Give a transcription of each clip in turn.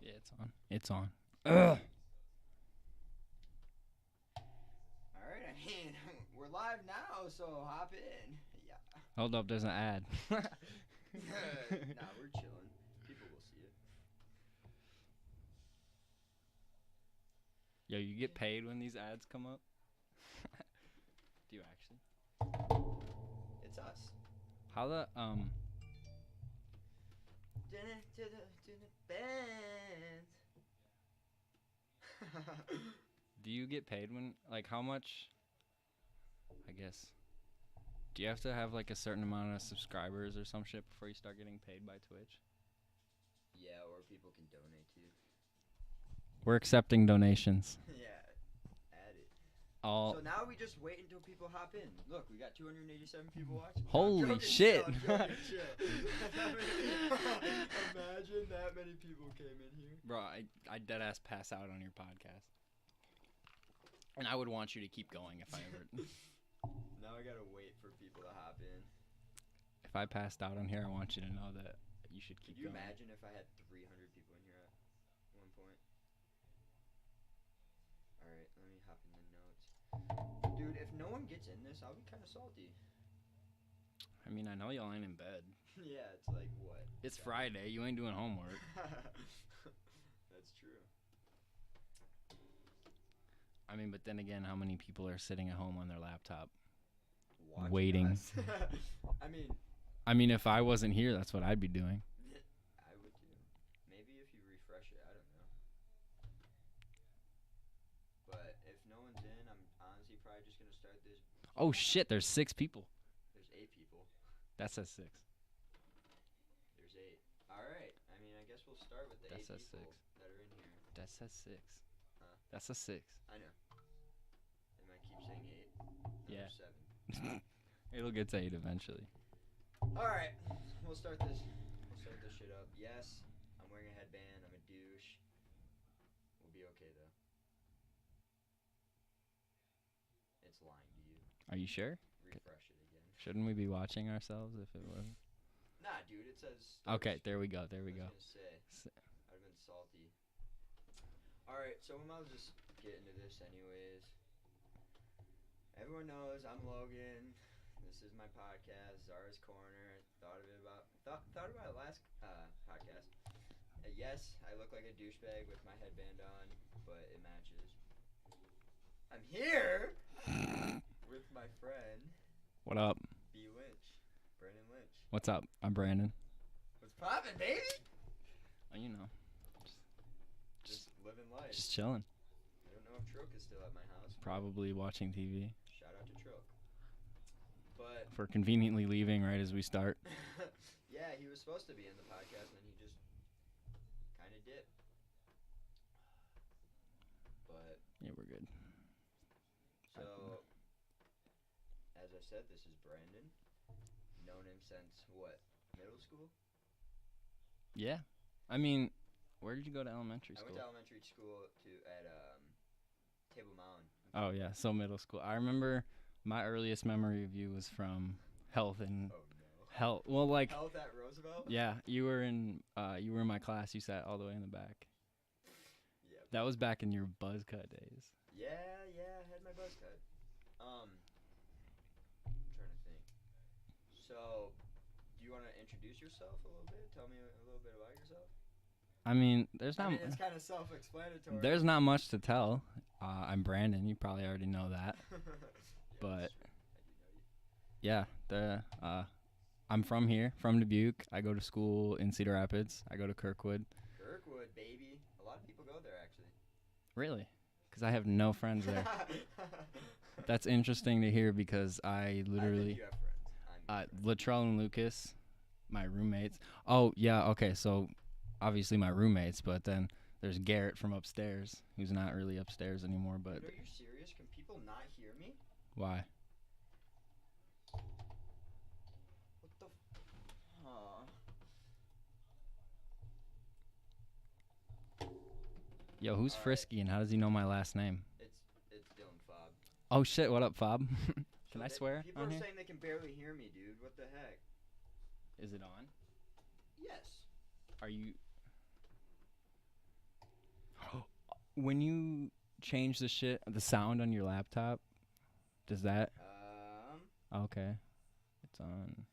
Yeah, it's on. It's on. Ugh. All right, I mean, we're live now, so hop in. Yeah. Hold up, there's an ad. Nah, we're chilling. People will see it. Yo, you get paid when these ads come up? Do you actually? It's us. How the To the band. do you get paid when, like, how much? I guess. Do you have to have like a certain amount of subscribers or some shit before you start getting paid by Twitch? Yeah, or people can donate to. We're accepting donations. Yeah, add it. All So now we just wait until people hop in. Look, we got 287 people watching. Holy I'm joking, shit. chill, I'm joking, chill. Imagine that many people came in here. Bro, I dead ass pass out on your podcast. And I would want you to keep going if I ever Now I gotta wait for people to hop in. if I passed out on here, I want you to know that you should keep Could you going. imagine if I had 300 people in here at one point? Alright, let me hop in the notes. Dude, if no one gets in this, I'll be kind of salty. I mean, I know y'all ain't in bed. Yeah, it's like, what? It's Friday. You ain't doing homework. That's true. I mean, but then again, how many people are sitting at home on their laptop? Watching Waiting. us. I mean, if I wasn't here, that's what I'd be doing. I would too. Maybe if you refresh it, I don't know. But if no one's in, I'm honestly probably just gonna start this. Oh shit, there's 6 people. There's 8 people. That says 6. There's 8. All right. I mean, I guess we'll start with the That 8 says people 6. that are in here. That says 6. Huh? That's a 6. I know. They might keep saying 8. Yeah. 7. It'll get to 8 eventually. All right. We'll start this. We'll start this shit up. Yes, I'm wearing a headband. I'm a douche. We'll be okay though. It's lying to you. Are you sure? Refresh it again. Shouldn't we be watching ourselves if it was? Nah, dude. It says. Okay, there we go. There we I go. was gonna say. I'd have been salty. All right, so we might as well just get into this anyways. Everyone knows I'm Logan. This is my podcast, Zara's Corner. Thought about it last podcast. Yes, I look like a douchebag with my headband on, but it matches. I'm here with my friend What up? B. Lynch, Brandon Lynch. What's up? I'm Brandon. What's poppin', baby? Oh, you know, Just living life. just chilling. I don't know if Trook is still at my house. Probably watching TV. Shout out to Trook. But For conveniently leaving right as we start. yeah, he was supposed to be in the podcast, and then he just kind of dipped. But Yeah, we're good. so, as I said, this is Brandon. Known him since what? Middle school? Yeah. I mean, where did you go to elementary I school? went to elementary school at Table Mountain. Oh, yeah, so middle school. I remember my earliest memory of you was from health and Oh no. health. Well, like, Health at Roosevelt? yeah, you were in my class. You sat all the way in the back. Yeah. That was back in your buzz cut days. Yeah, I had my buzz cut. I'm trying to think. So, do you want to introduce yourself a little bit? Tell me a little bit about yourself. I mean, there's I not mean, it's kind of self-explanatory. there's not much to tell. I'm Brandon. You probably already know that. Yeah, But that's true. I do know you. yeah, I'm from here, from Dubuque. I go to school in Cedar Rapids. I go to Kirkwood. Kirkwood, baby. A lot of people go there, actually. Really? Because I have no friends there. That's interesting to hear because I I think literally you have friends. I'm your friend. Latrell and Lucas, my roommates. Oh yeah, okay. So obviously my roommates, but then there's Garrett from upstairs, who's not really upstairs anymore. But Dude, are you serious? Can people not hear me? why? What the Huh. Yo, who's Alright. Frisky and how does he know my last name? It's Dylan Fob. Oh shit, what up, Fob? Can So I swear People on are here? saying they can barely hear me, dude. What the heck? Is it on? Yes. Are you? when you change the sound on your laptop, does that? Okay, it's on.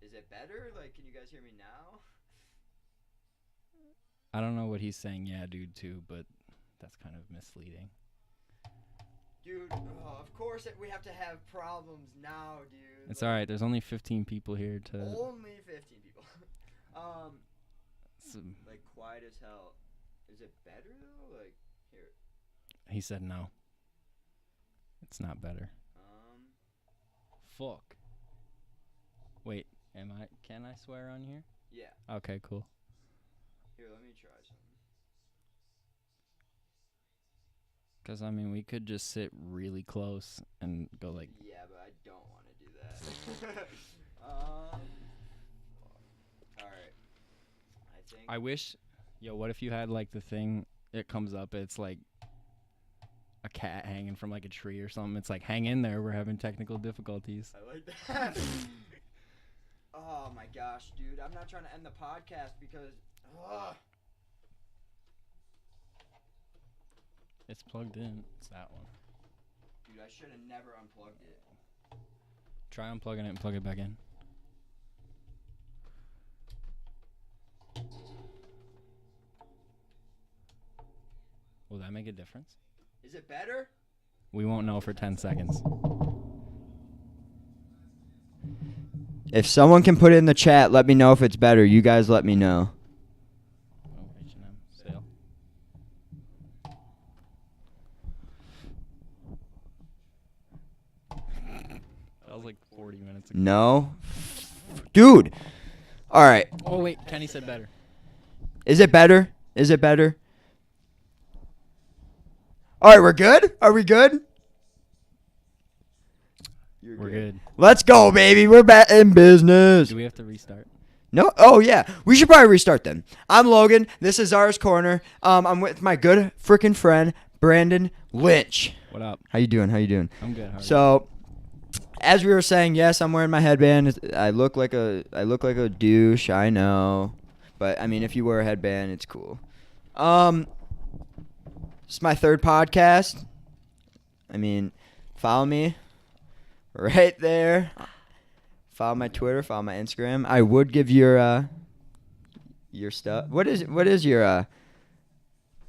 Is it better? Like, can you guys hear me now? I don't know what he's saying. Yeah, dude, too, but that's kind of misleading. Dude, of course we have to have problems now, dude. It's all right. There's only 15 people here to. Only 15 people. So like quiet as hell. Is it better though? Like here. he said no. It's not better. Fuck. Wait, can I swear on here? Yeah. Okay, cool. Here, let me try something. Because, I mean, we could just sit really close and go like... Yeah, but I don't want to do that. Alright. I think... I wish... Yo, what if you had, like, the thing... It comes up, it's, like, a cat hanging from, like, a tree or something. It's like, hang in there, we're having technical difficulties. I like that. Oh, my gosh, dude. I'm not trying to end the podcast because... It's plugged in. It's that one. Dude, I should have never unplugged it. Try unplugging it and plug it back in. Will that make a difference? Is it better? We won't know for 10 seconds. If someone can put it in the chat, let me know if it's better. You guys let me know. Oh, H&M sale. That was like 40 minutes ago. No? Dude! Alright. Oh, wait. Kenny said better. Is it better? Is it better? Alright, we're good? Are we good? We're good. Let's go, baby. We're back in business. Do we have to restart? No? Oh, yeah. We should probably restart then. I'm Logan. This is Ours Corner. I'm with my good freaking friend, Brandon Lynch. What up? How you doing? How you doing? I'm good. How are you? So, as we were saying, yes, I'm wearing my headband. I look like a douche. I know, but I mean, if you wear a headband, it's cool. It's my third podcast. I mean, follow me right there. Follow my Twitter. Follow my Instagram. I would give your stuff. What is your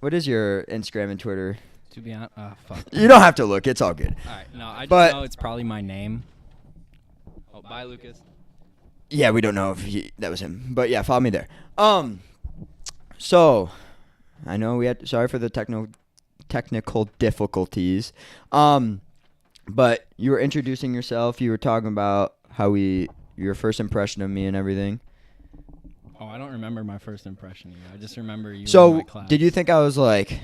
Instagram and Twitter? To be honest, fuck. You don't have to look. It's all good. All right. No, I But- just know it's probably my name. Oh, bye, Lucas. Yeah, we don't know if that was him, but yeah, follow me there. So I know sorry for the technical difficulties. But you were introducing yourself. You were talking about your first impression of me and everything. Oh, I don't remember my first impression of you. I just remember you were in So my class. did you think I was like?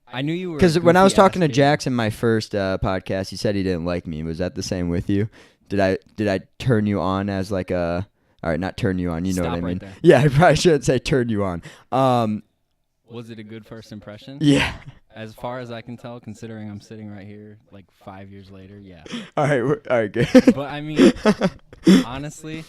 I knew you were. Because when I was talking to goofy-ass kid. Jackson my first podcast, he said he didn't like me. Was that the same with you? Did I turn you on as like a? All right, not turn you on. You know Stop what I right mean? there. Yeah, I probably shouldn't say turn you on. Was it a good first impression? Yeah. As far as I can tell, considering I'm sitting right here, like 5 years later, yeah. All right, good. But I mean, honestly,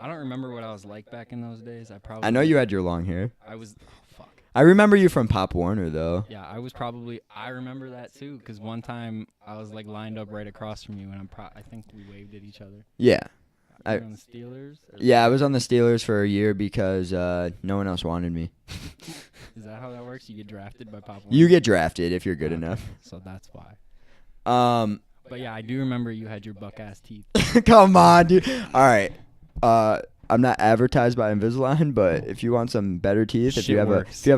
I don't remember what I was like back in those days. I know you had your long hair. I was. Oh, fuck. I remember you from Pop Warner though. Yeah, I remember that too, because one time I was like lined up right across from you, and I think we waved at each other. Yeah. You were on the Steelers? Yeah, I was on the Steelers for a year because no one else wanted me. Is that how that works? You get drafted by Pop Warner? You get drafted if you're good Okay, enough. So that's why. But yeah, I do remember you had your buck-ass teeth. come on, dude. All right. I'm not advertised by Invisalign, but if you want some better teeth, if you have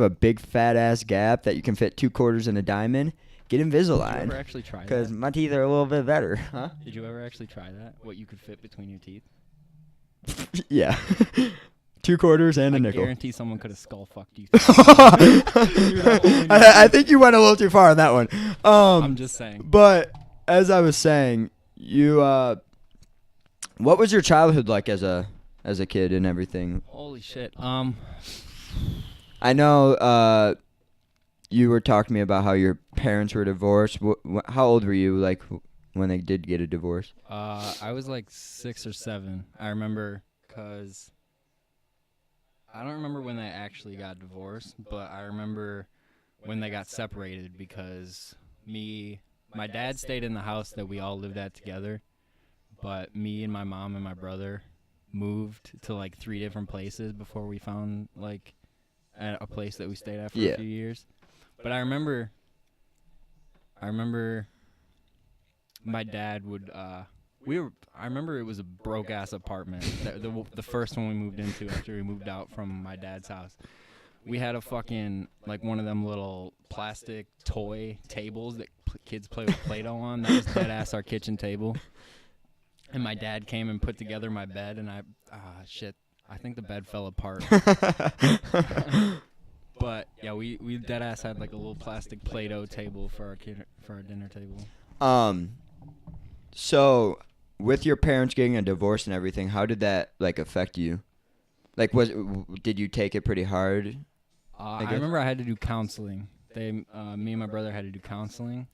a big fat ass gap that you can fit 2 quarters in a diamond, get Did you ever Invisalign. actually try that? Because my teeth are a little bit better. Huh? Did you ever actually try that? What you could fit between your teeth? Yeah. 2 quarters and a I nickel. guarantee someone could have skull fucked you. I think you went a little too far on that one. I'm just saying. But as I was saying, you what was your childhood like as a kid and everything? Holy shit. I know you were talking to me about how your parents were divorced. How old were you like when they did get a divorce? I was like 6 or 7. I remember because I don't remember when they actually got divorced, but I remember when they got separated because my dad stayed in the house that we all lived at together, but me and my mom and my brother moved to like 3 different places before we found like a place that we stayed at for a few years. But I remember my dad would I remember it was a broke ass apartment, the first one we moved into after we moved out from my dad's house. We had a fucking like one of them little plastic toy tables that kids play with Play-Doh on. That was dead ass our kitchen table. And my dad came and put together my bed, and I think the bed fell apart. But yeah, we dead ass had like a little plastic Play-Doh table for our dinner table. So with your parents getting a divorce and everything, how did that like affect you? Like, did you take it pretty hard? I remember I had to do counseling. Me and my brother had to do counseling.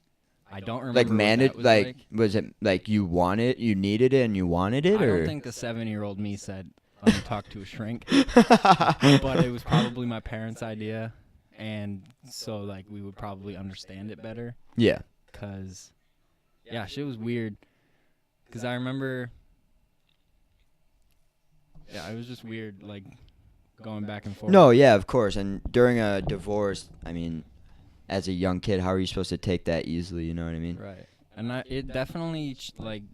I don't remember. Was it like you needed it and you wanted it? I or? don't think the 7-year-old me said, "Let me talk to a shrink," but it was probably my parents' idea, and so like we would probably understand it better. Yeah. Cause, yeah, shit was weird. Cause I remember. Yeah, it was just weird, like going back and forth. No, yeah, of course. And during a divorce, I mean, as a young kid, how are you supposed to take that easily? You know what I mean? Right. And it definitely like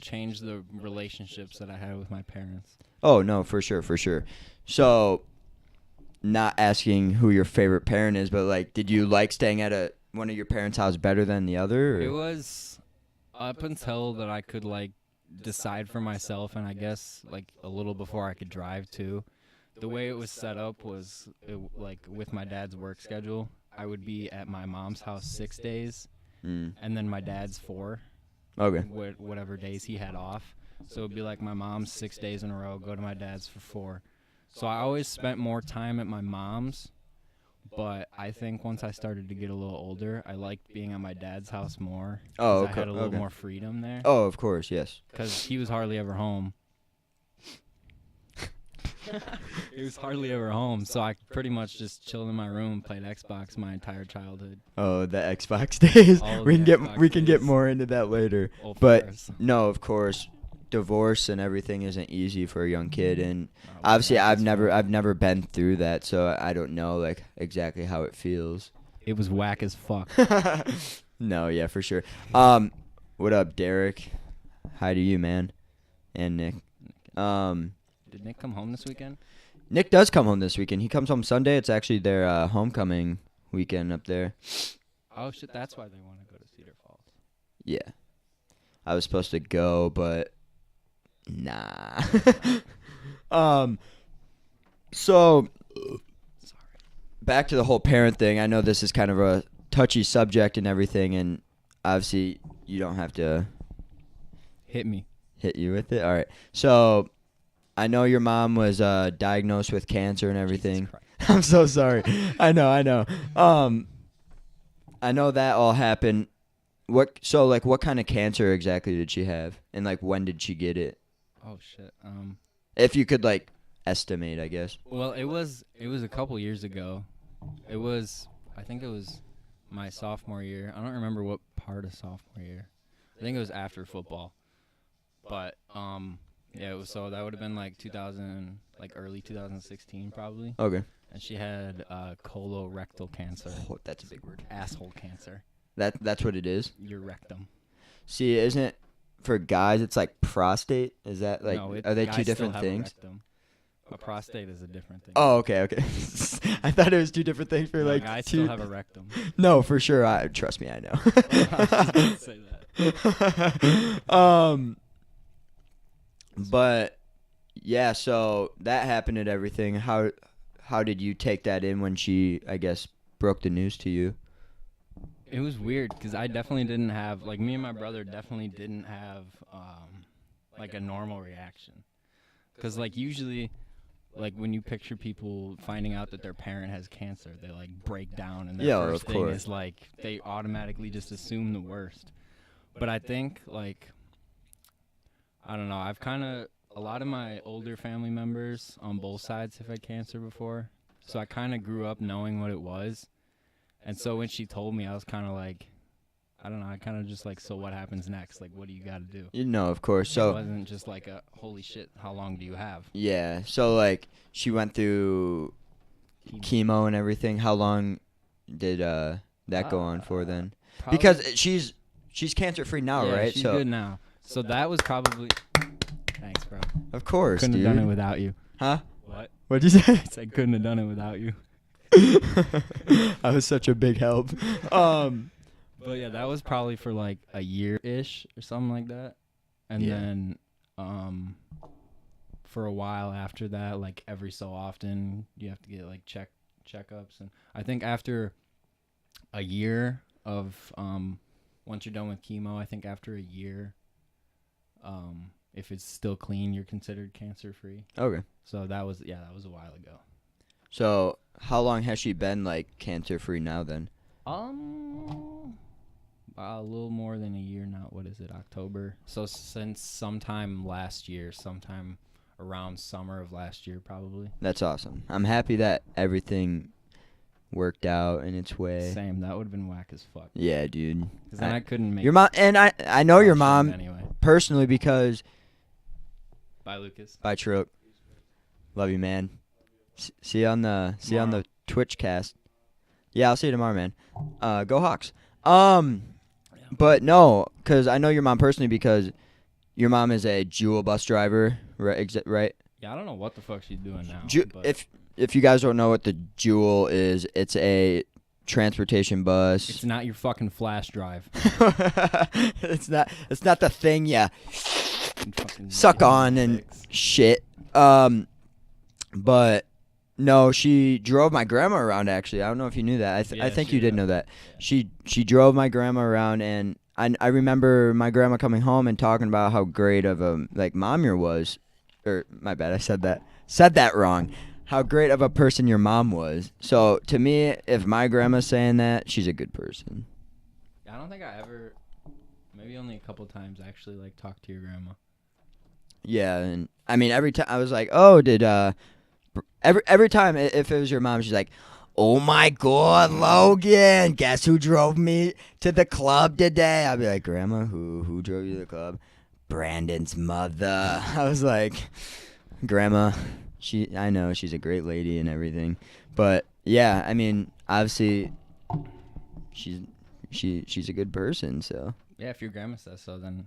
changed the relationships that I had with my parents. Oh no, for sure. So, not asking who your favorite parent is, but like, did you like staying at one of your parents' house better than the other? Or? It was up until that I could like decide for myself, and I guess like a little before I could drive too. The way it was set up was like with my dad's work schedule, I would be at my mom's house 6 days, and then my dad's 4. Okay. Whatever days he had off. So it'd be like my mom's 6 days in a row, go to my dad's for 4. So I always spent more time at my mom's, but I think once I started to get a little older, I liked being at my dad's house more. Oh, okay. I had a little more freedom there. Oh, of course, yes. Because he was hardly ever home. He was hardly ever home, so I pretty much just chilled in my room, played Xbox my entire childhood. Oh, the Xbox days. We can get more into that later. But no, of course, divorce and everything isn't easy for a young kid, and obviously I've never been through that, so I don't know like exactly how it feels. It was whack as fuck. No, yeah, for sure. What up, Derek? Hi to you, man, and Nick. Did Nick come home this weekend? Nick does come home this weekend. He comes home Sunday. It's actually their homecoming weekend up there. Oh, shit, that's why they want to go to Cedar Falls. Yeah. I was supposed to go, but nah. So, sorry. Back to the whole parent thing. I know this is kind of a touchy subject and everything, and obviously you don't have to hit you with it. All right. So, I know your mom was diagnosed with cancer and everything. I'm so sorry. I know. I know that all happened. What kind of cancer exactly did she have? And like when did she get it? Oh shit. If you could like estimate, I guess. Well, it was a couple years ago. I think it was my sophomore year. I don't remember what part of sophomore year. I think it was after football. But yeah, it was, so that would have been like early 2016 probably. Okay. And she had colorectal cancer. Oh, that's a big word. Asshole cancer. That's what it is? Your rectum. See, isn't it for guys it's like prostate? Is that like no, are they two different things? A prostate is a different thing. Oh, okay. I thought it was two different things for like guys two. still have a rectum. No, for sure. Trust me, I know. I was just say that. But yeah, so that happened and everything. How did you take that in when she, I guess, broke the news to you? It was weird because I definitely didn't have, like, me and my brother definitely didn't have like a normal reaction. Because like usually, like when you picture people finding out that their parent has cancer, they like break down and their first thing is like they automatically just assume the worst. But I think like, I don't know, I've kind of, a lot of my older family members on both sides have had cancer before, so I kind of grew up knowing what it was. And so when she told me, I was kind of like, I don't know, I kind of just like, so what happens next? Like, what do you got to do? You know, of course. It So wasn't just like a, holy shit, how long do you have? yeah, so like she went through chemo and everything. How long did that go on for then? Probably- Because she's cancer free now, yeah, right? she's so good now. So that was probly, thanks, bro. of course, Couldn't dude. have done it without you. Huh? What? What'd you say? I said couldn't have done it without you. I was such a big help. But yeah, that was probably for like a year-ish or something like that. And Yeah. then for a while after that, like every so often, you have to get like checkups. And I think after a year of once you're done with chemo, I think after a year, if it's still clean, you're considered cancer-free. Okay. So that was a while ago. So how long has she been like cancer free now then? A little more than a year now. What is it? October. So since sometime last year, sometime around summer of last year, probably. That's awesome. I'm happy that everything worked out in its way. Same. That would have been whack as fuck. Yeah, dude. Because then I couldn't make Your mom and I know your mom anyway. personally because Bye, Lucas. bye Trook. Love you, man. See you on the Twitch cast. Yeah, I'll see you tomorrow, man. Go Hawks. But no, because I know your mom personally because your mom is a Jewel bus driver, right? Right? Yeah, I don't know what the fuck she's doing now. If you guys don't know what the Jewel is, it's a transportation bus. it's not your fucking flash drive. It's not the thing you Fucking suck on and fix. shit. But no, she drove my grandma around. Actually, I don't know if you knew that. I Yeah, think she you did did. know that. Yeah. She drove my grandma around, and I remember my grandma coming home and talking about how great of a mom your was. Or my bad, I said that wrong. How great of a person your mom was. So to me, if my grandma's saying that, she's a good person. I don't think I ever, maybe only a couple times actually, like talked to your grandma. Yeah, and I mean every time I was like, oh, did every time if it was your mom, she's like, oh my God, Logan, guess who drove me to the club today? I'd be like, Grandma, who drove you to the club? Brandon's mother. I was like, Grandma, I know she's a great lady and everything, but yeah, I mean, obviously, she's a good person, so Yeah, if your grandma says so, then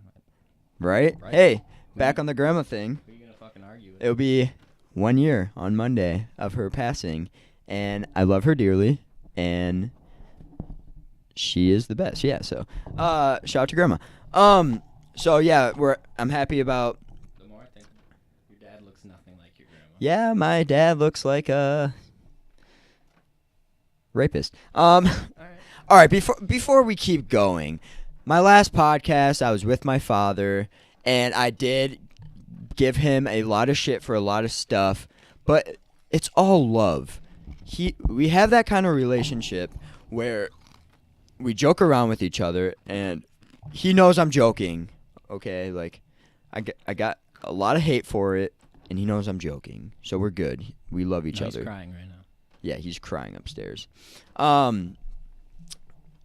right? Right. Hey, back on the grandma thing. who are you gonna fucking argue with? It'll be 1 year on Monday of her passing, and I love her dearly, and she is the best. Yeah, so shout out to grandma. So yeah, I'm happy about. The more I think, your dad looks nothing like your grandma. Yeah, my dad looks like a rapist. All right. All right, before we keep going, my last podcast I was with my father, and I did give him a lot of shit for a lot of stuff, but it's all love. We have that kind of relationship where we joke around with each other, and he knows I'm joking. Okay, like I got a lot of hate for it, and he knows I'm joking, so we're good. We love each other. He's crying right now. Yeah, he's crying upstairs.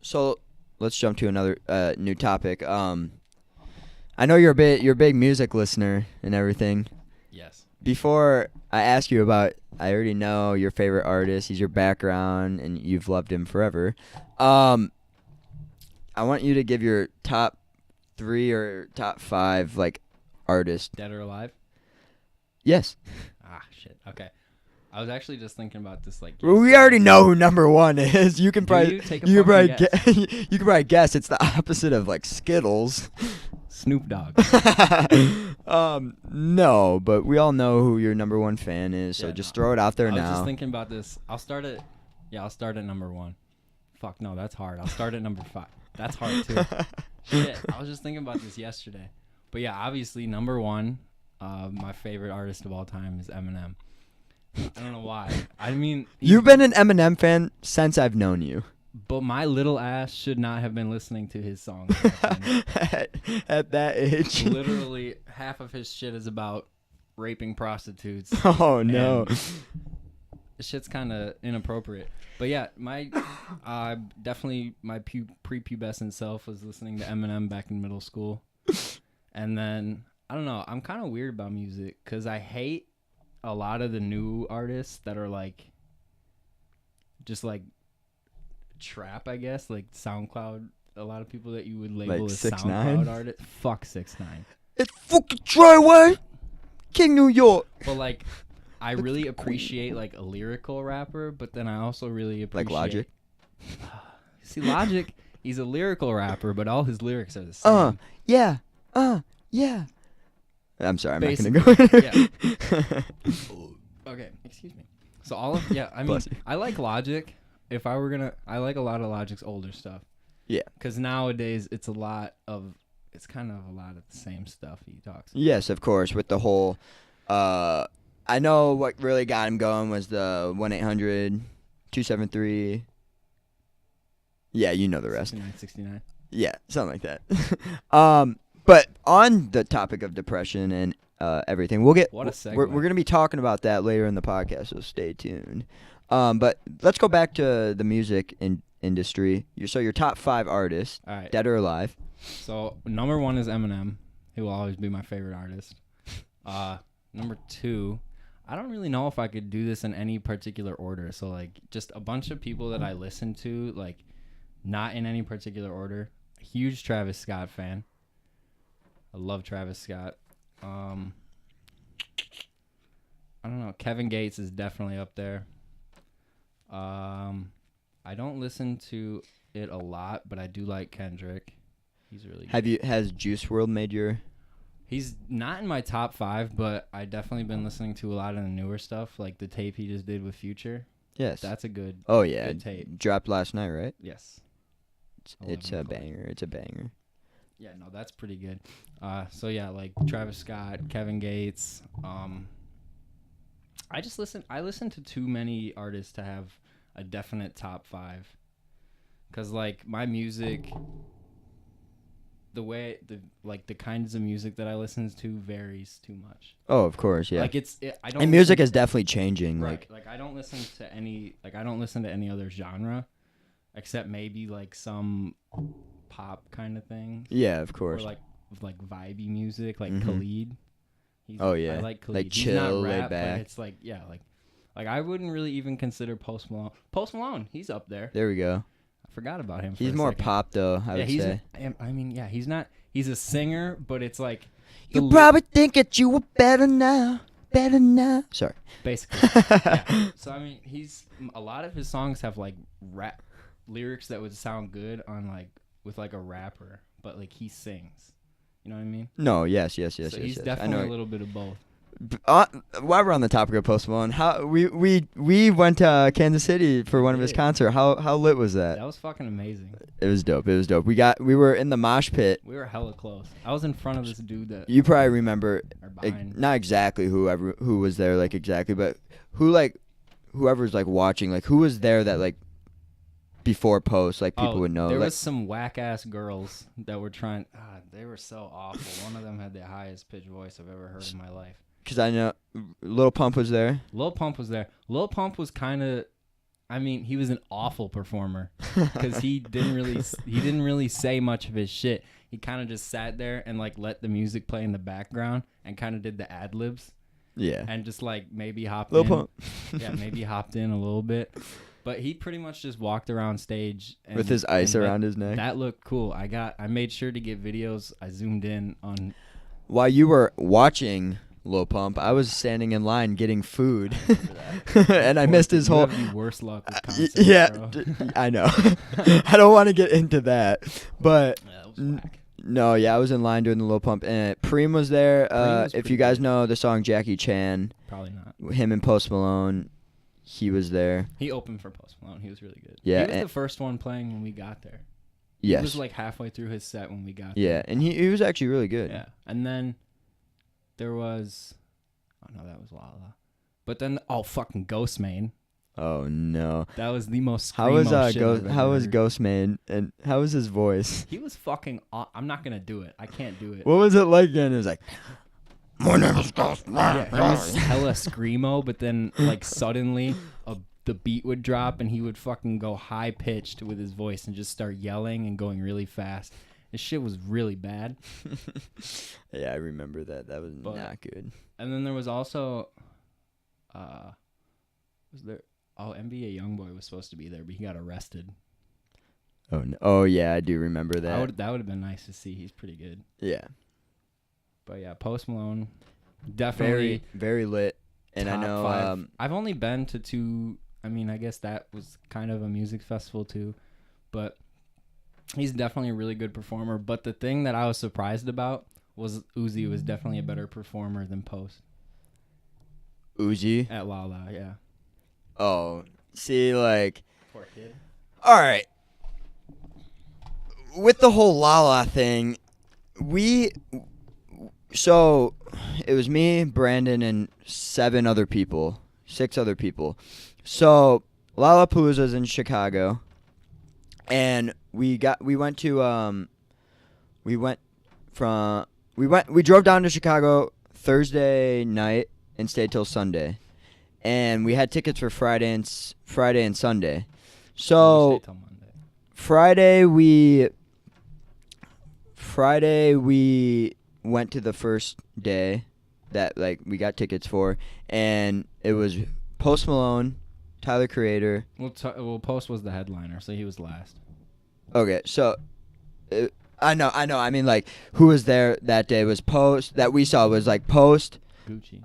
So let's jump to another new topic. I know you're a big music listener and everything. Yes. Before I ask you about, I already know your favorite artist. He's your background, and you've loved him forever. I want you to give your top 3 or top 5 artists. Dead or alive? Yes. Ah, shit. Okay. I was actually just thinking about this Well, we already know who number 1 is. You can Do probably you? Take a you can probably fucking guess. You can probably guess it's the opposite of Skittles. Snoop Dogg. No, but we all know who your number 1 fan is, so Yeah, just no. throw it out there I was now. just thinking about this. I'll start at number 1. Fuck, no, that's hard. I'll start at number 5. That's hard, too. Shit, I was just thinking about this yesterday. But yeah, obviously, number 1, my favorite artist of all time is Eminem. I don't know why. I mean... You've been an Eminem fan since I've known you. But my little ass should not have been listening to his songs. back then. At that age. Literally, half of his shit is about raping prostitutes. Oh no. This shit's kind of inappropriate. But yeah, my definitely my prepubescent self was listening to Eminem back in middle school. And then I don't know, I'm kind of weird about music cuz I hate a lot of the new artists that are like just like trap, I guess, like SoundCloud. A lot of people that you would label Like as 6ix9ine? SoundCloud artists. Fuck 6ix9ine. It's fucking Treyway, King New York. But like, I really appreciate like a lyrical rapper, but then I also really appreciate Like Logic. See, Logic, he's a lyrical rapper, but all his lyrics are the same. Yeah. Yeah. I'm sorry, I'm Basically, not gonna go. yeah. Okay, excuse me. So all of I mean, Bless you. I like Logic. If I were gonna, I like a lot of Logic's older stuff. Yeah. Because nowadays it's kind of a lot of the same stuff he talks. Yes, of course. With the whole, I know what really got him going was the 1-800-273. Yeah, you know the rest. 69. Yeah, something like that. But on the topic of depression and everything, what a segue. We're going to be talking about that later in the podcast, so stay tuned. But let's go back to the music industry. So your top 5 artists, all right, dead or alive. So number 1 is Eminem. He will always be my favorite artist. Number 2, I don't really know if I could do this in any particular order. So like just a bunch of people that I listen to, like not in any particular order. Huge Travis Scott fan. I love Travis Scott. I don't know. Kevin Gates is definitely up there. I don't listen to it a lot, but I do like Kendrick. He's really good. Has Juice WRLD made your... He's not in my top 5, but I definitely been listening to a lot of the newer stuff, like the tape he just did with Future. Yes. That's a good good tape. Dropped last night, right? Yes. It's a banger. It's a banger. Yeah, no, that's pretty good. So yeah, like Travis Scott, Kevin Gates. I listen to too many artists to have a definite top 5. Cause like my music, the kinds of music that I listen to varies too much. Oh, of course, yeah. Like and music is definitely changing. Right. Like I don't listen to any other genre, except maybe like some pop kind of thing. Yeah, of course. Or like vibey music, like Khalid. Oh yeah, I like Khalid. Like He's chill, not rap, laid back. but it's like like I wouldn't really even consider Post Malone. Post Malone, he's up there. There we go. I forgot about him. He's more second. pop though. I would say. I mean, yeah, he's not. He's a singer, but it's like you probably think that you were better now. Sorry. Basically. Yeah. So I mean, a lot of his songs have like rap lyrics that would sound good on like with like a rapper, but like he sings. You know what I mean? No, yes. So he's definitely a little bit of both. While we're on the topic of Post Malone, how we went to Kansas City for one of his concerts. How lit was that? That was fucking amazing. It was dope. We were in the mosh pit. We were hella close. I was in front of this dude that you probably remember. Not exactly who was there like exactly, but whoever's like watching, like who was there that like before Post, like people would know. There like, was some whack ass girls that were trying. They were so awful. One of them had the highest pitched voice I've ever heard in my life. Because I know Lil Pump was there. Lil Pump was there. Lil Pump was kind of, I mean, he was an awful performer because he didn't really say much of his shit. He kind of just sat there and like let the music play in the background and kind of did the ad libs. Yeah. And just like maybe hopped Lil in. Pump. Yeah, maybe hopped in a little bit. But he pretty much just walked around stage with his ice around his neck. That looked cool. I made sure to get videos. I zoomed in on. While you were watching Lil Pump, I was standing in line getting food, and I missed his whole. You have the worst luck with concerts, yeah, bro. I know. I don't want to get into that, but yeah, that was whack. No, yeah, I was in line doing the Lil Pump, and Preem was there. Was if you guys know the song Jackie Chan, probably not. Him and Post Malone, he was there. He opened for Post Malone. He was really good. Yeah, he was the first one playing when we got there. Yes, he was like halfway through his set when we got there. Yeah, and he was actually really good. Yeah, and then there was, oh no, that was Lala, but then fucking Ghostman. Oh no, that was the most. How was shit Ghostman, and how was his voice? He was fucking. I'm not gonna do it. I can't do it. What was it like again? It was like, My name is Ghost. Yeah, it was hella screamo, but then like suddenly the beat would drop and he would fucking go high pitched with his voice and just start yelling and going really fast. This shit was really bad. Yeah, I remember that. That was not good. And then there was also, NBA YoungBoy was supposed to be there, but he got arrested. Oh no. Oh yeah, I do remember that. That would have been nice to see. He's pretty good. Yeah. But yeah, Post Malone, definitely very lit. And I know 5. I've only been to 2. I mean, I guess that was kind of a music festival too, but he's definitely a really good performer. But the thing that I was surprised about was Uzi was definitely a better performer than Post. Uzi? At Lala, yeah. Oh, see, like... Poor kid. All right. With the whole Lala thing, So, it was me, Brandon, and 6 other people. So, Lollapalooza's in Chicago, and we drove down to Chicago Thursday night and stayed till Sunday, and we had tickets for Friday and Sunday. So, Friday we went to the first day that like we got tickets for, and it was Post Malone, Tyler Creator. Well, Post was the headliner, so he was last. Okay, so I know. I mean, like, who was there that day was Post. That we saw was like Post. Gucci.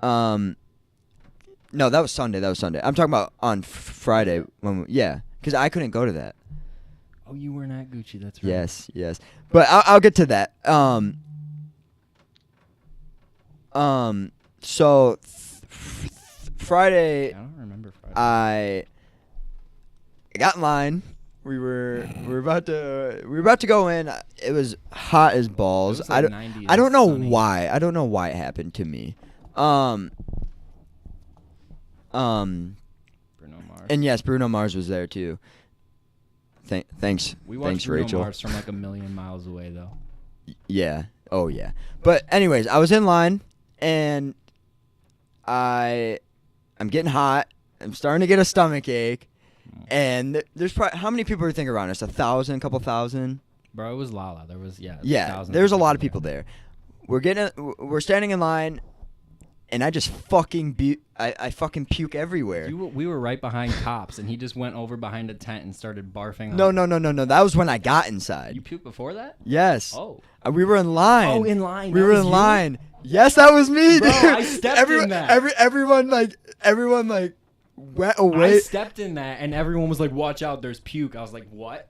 No, that was Sunday. I'm talking about on Friday because I couldn't go to that. Oh, you weren't at Gucci. That's right. Yes. But I'll get to that. So Friday. I don't remember Friday. I got in line. We were about to go in. It was hot as balls. Like I don't know why. I don't know why it happened to me. Bruno Mars. And yes, Bruno Mars was there too. Thanks. We watched Thanks, Bruno Rachel. Mars from like a million miles away though. Yeah. Oh yeah. But anyways, I was in line and I'm getting hot. I'm starting to get a stomach ache. And there's probably, how many people do you think around us? 1,000, a couple thousand? Bro, it was Lala. There was there's a lot of people there. We're standing in line, and I just fucking I fucking puke everywhere. We were right behind cops, and he just went over behind a tent and started barfing. No. That was when I got inside. You puked before that? Yes. Oh. We were in line. Oh, in line. We were in line. Yes, that was me, Bro, dude. I stepped in that. Everyone went away. I stepped in that, and everyone was like, "Watch out, there's puke." I was like, "What?"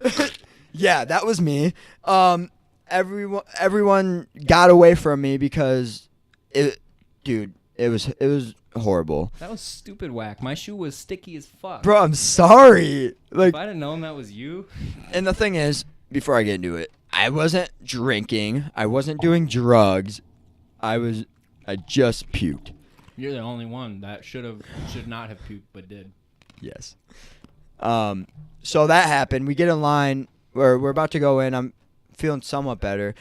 Yeah, that was me. Everyone got away from me because it was horrible. That was stupid whack. My shoe was sticky as fuck. Bro, I'm sorry. Like, if I'd have known that was you. And the thing is, before I get into it, I wasn't drinking. I wasn't doing drugs. I just puked. You're the only one that should not have puked but did. Yes. So that happened. We get in line. We're about to go in. I'm feeling somewhat better.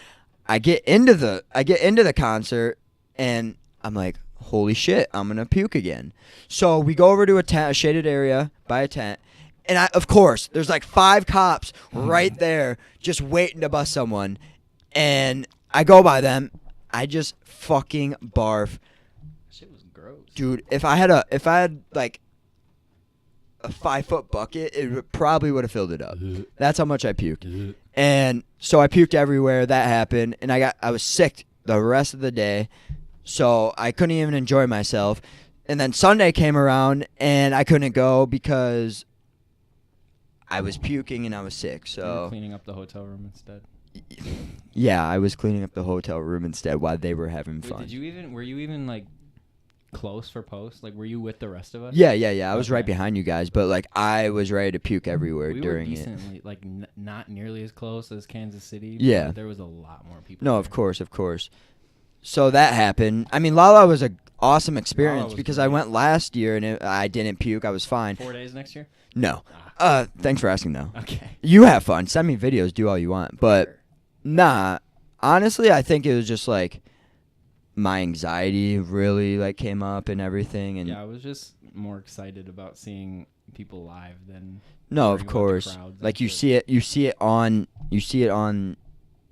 I get into the concert, and I'm like, holy shit, I'm gonna puke again. So we go over to a shaded area by a tent, and of course there's like 5 cops right there just waiting to bust someone, and I go by them. I just fucking barf. Shit was gross. Dude, if I had like a 5-foot bucket, it probably would have filled it up. That's how much I puked. And so I puked everywhere. That happened, and I was sick the rest of the day, so I couldn't even enjoy myself. And then Sunday came around, and I couldn't go because I was puking and I was sick. You So were cleaning up the hotel room instead. yeah, I was cleaning up the hotel room instead while they were having Wait, fun. were you even like close for Post? Like, were you with the rest of us? Yeah. I was right Okay. behind you guys, but like I was ready to puke everywhere We during were it. decently, like, not nearly as close as Kansas City. Yeah. But there was a lot more people. No, there. of course. So that happened. I mean, Lala was an awesome experience was because I great. went last year and I didn't puke. I was fine. 4 days next year? No. Ah. Thanks for asking, though. Okay. You have fun. Send me videos. Do all you want. But, Sure. nah. Honestly, I think it was just like my anxiety really like came up and everything. And yeah, I was just more excited about seeing people live than no, worrying of about the course. crowds Like and you shit. see it on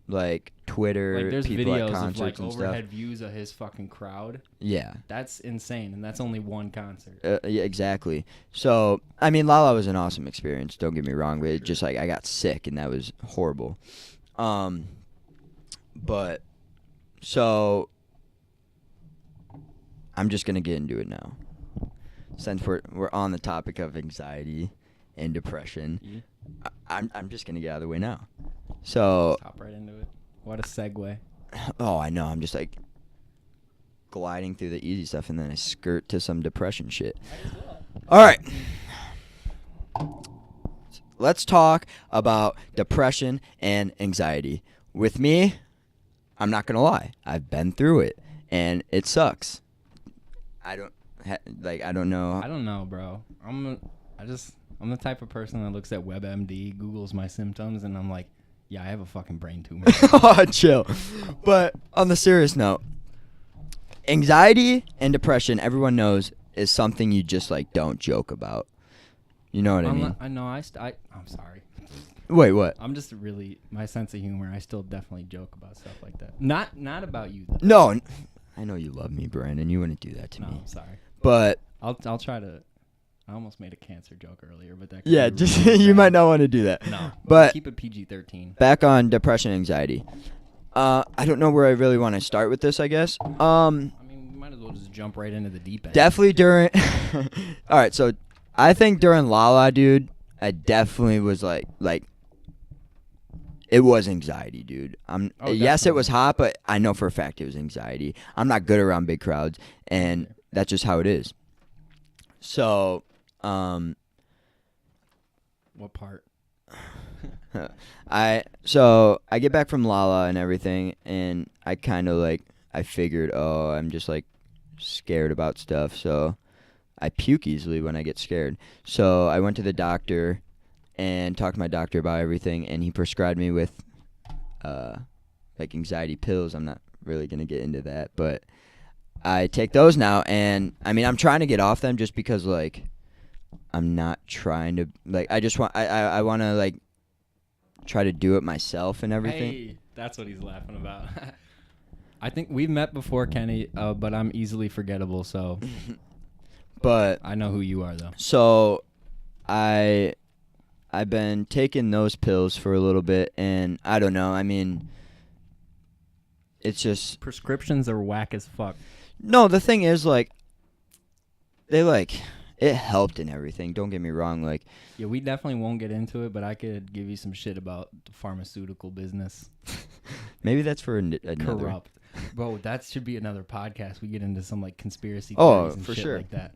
like Twitter, Like there's people videos at of concerts like and overhead stuff. views of his fucking crowd. Yeah. That's insane, and that's only one concert. Yeah, exactly. So, I mean, Lala was an awesome experience. Don't get me wrong, but it just like I got sick and that was horrible. But so I'm just gonna get into it now, since we're on the topic of anxiety and depression. Yeah. I'm just gonna get out of the way now. So. Hop right into it. What a segue. Oh, I know. I'm just like gliding through the easy stuff, and then I skirt to some depression shit. All right. Let's talk about depression and anxiety. With me, I'm not gonna lie. I've been through it, and it sucks. I don't know. I don't know, bro. I'm the type of person that looks at WebMD, Googles my symptoms, and I'm like, yeah, I have a fucking brain tumor. Oh, chill. But on the serious note, anxiety and depression, everyone knows, is something you just like don't joke about. You know what I mean? I know. I'm sorry. Wait, what? I'm just really my sense of humor. I still definitely joke about stuff like that. Not about you though. No, I know you love me, Brandon. You wouldn't do that to No, me. I'm sorry. But I'll try to. I almost made a cancer joke earlier, but that could yeah, be just really you bad. might not want to do that. No, But keep it PG-13. back on depression and anxiety. I don't know where I really want to start with this, I guess. I mean, we might as well just jump right into the deep end. Definitely during all right, so I think during Lala, dude, I definitely was like it was anxiety, dude. Yes, it was hot, but I know for a fact it was anxiety. I'm not good around big crowds, and that's just how it is. So, what part? I get back from Lala and everything, and I kind of like I figured, oh, I'm just like scared about stuff, so I puke easily when I get scared. So I went to the doctor and talked to my doctor about everything, and he prescribed me with like anxiety pills. I'm not really gonna get into that, but I take those now, and I mean I'm trying to get off them just because like I'm not trying to like I want to like try to do it myself and everything. Hey, that's what he's laughing about. I think we've met before, Kenny, but I'm easily forgettable, so But I know who you are though. So I've been taking those pills for a little bit, and I don't know. I mean, it's just Prescriptions are whack as fuck. no. The thing is, like, they like it helped and everything. Don't get me wrong. Like, Yeah, we definitely won't get into it, but I could give you some shit about the pharmaceutical business. maybe that's for another. Corrupt. Bro, that should be another podcast. We get into some like conspiracy Oh, theories and for shit sure. like that.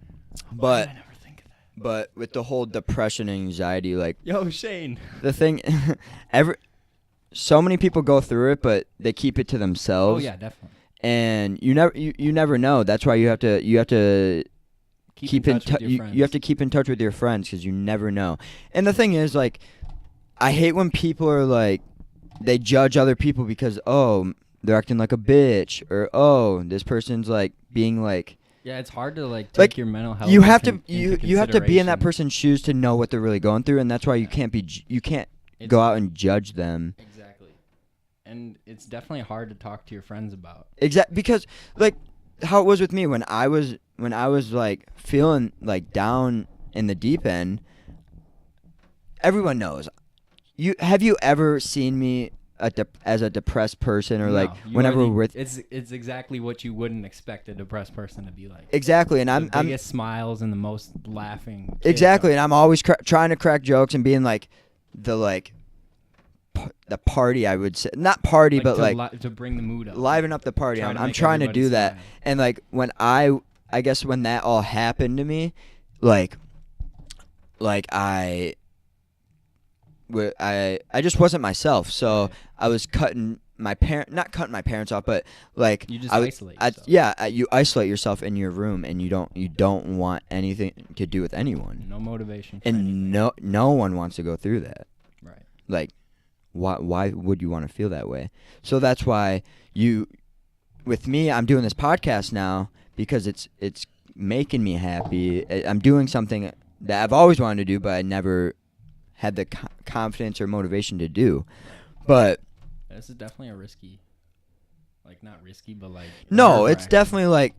But Why did I never think of that? but with the whole depression and anxiety, like Yo, Shane. the thing, so many people go through it, but they keep it to Oh themselves. yeah, definitely. And you never know. That's why you have to keep in touch with your friends. You have to keep in touch with your friends because you never know. And the thing is, like, I hate when people are like, they judge other people because they're acting like a bitch, or this person's like being like. Yeah, it's hard to like take Like, your mental health. You have to into you have to be in that consideration. person's shoes to know what they're really going through, and that's why you can't go out and judge them. Exactly. And it's definitely hard to talk to your friends about. Because like how it was with me when I was like feeling like down in the deep end. Everyone knows. Have you ever seen me as a depressed person, or No, like you whenever already- we're with it's exactly what you wouldn't expect a depressed person to be like. exactly, and The I'm biggest smiles and the most laughing. exactly, and I'm always trying to crack jokes and being like the party, I would say, not party, but like to bring the mood up. liven up the party. Try to I'm make trying to everybody do that, smile. and like when I guess when that all happened to me, like I just wasn't myself. So Right. I was not cutting my parents off, but like You just I would- isolate I- yourself. yeah, you isolate yourself in your room, and you don't want anything to do with anyone, No motivation. For anything. and no one wants to go through that. Right. Like, why would you want to feel that way? So that's why with me, I'm doing this podcast now because it's making me happy. I'm doing something that I've always wanted to do, but I never had the confidence or motivation to do. But this is definitely a risky, like not risky, but like no, it's definitely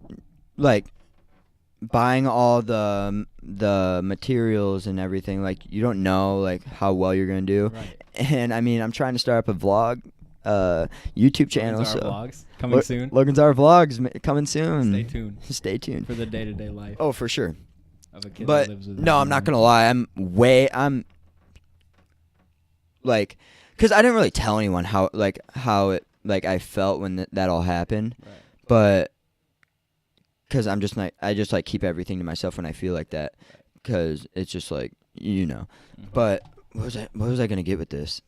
like buying all the materials and everything. Like you don't know like how well you're gonna do. Right. And I mean, I'm trying to start up a vlog, YouTube channel. Logan's Our Vlogs coming soon. Logan's Our Vlogs coming soon. Stay tuned. Stay tuned For the day-to-day life. Oh, for sure. Of a kid But that lives with no, I'm not gonna lie. I'm like, cause I didn't really tell anyone how it I felt when that all happened. Right. But cause I'm just like I just like keep everything to myself when I feel like that. Cause it's just like Mm-hmm. But what was I gonna get with this?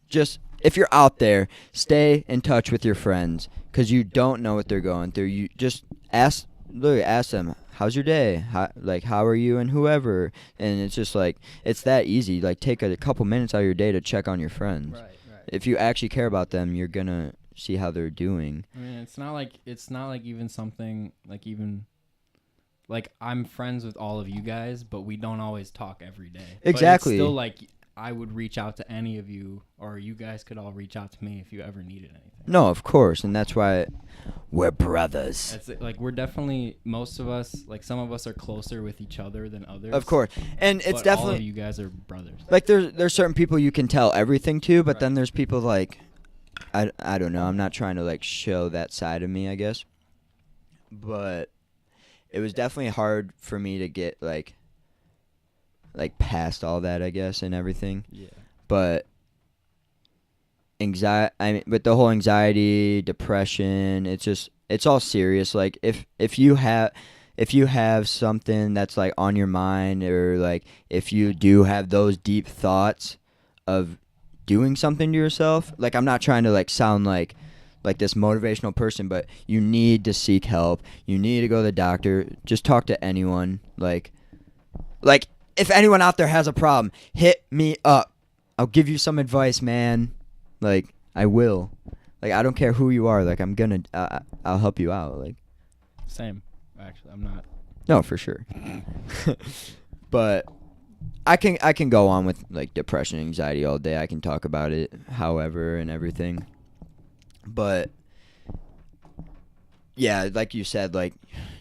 Just if you're out there, stay in touch with your friends, cause you don't know what they're going through. You just ask them, how's your day? How are you and whoever? And it's just like it's that easy. Like take a couple minutes out of your day to check on your friends. Right. If you actually care about them, you're gonna see how they're doing. I mean, it's not like even something like I'm friends with all of you guys, but we don't always talk every day. Exactly. But it's still like I would reach out to any of you, or you guys could all reach out to me if you ever needed anything. No, of course, and that's why we're brothers. That's it. Like we're definitely most of us. Like some of us are closer with each other than others. Of course, and it's but definitely all of you guys are brothers. like there's certain people you can tell everything to, but Right. then there's people like I don't know. I'm not trying to like show that side of me, I guess. But it was definitely hard for me to get like past all that, I guess, and everything. Yeah. But with the whole anxiety, depression, it's all serious. Like if you have something that's like on your mind, or like if you do have those deep thoughts of doing something to yourself, like I'm not trying to like sound like this motivational person, but you need to seek help. You need to go to the doctor. Just talk to anyone. Like if anyone out there has a problem, hit me up. I'll give you some advice, man. Like I will. Like I don't care who you are. Like I'm gonna I'll help you out. Like Same. Actually, I'm not. no, for sure. But I can go on with like depression, anxiety all day. I can talk about it however and everything. But yeah, like you said, like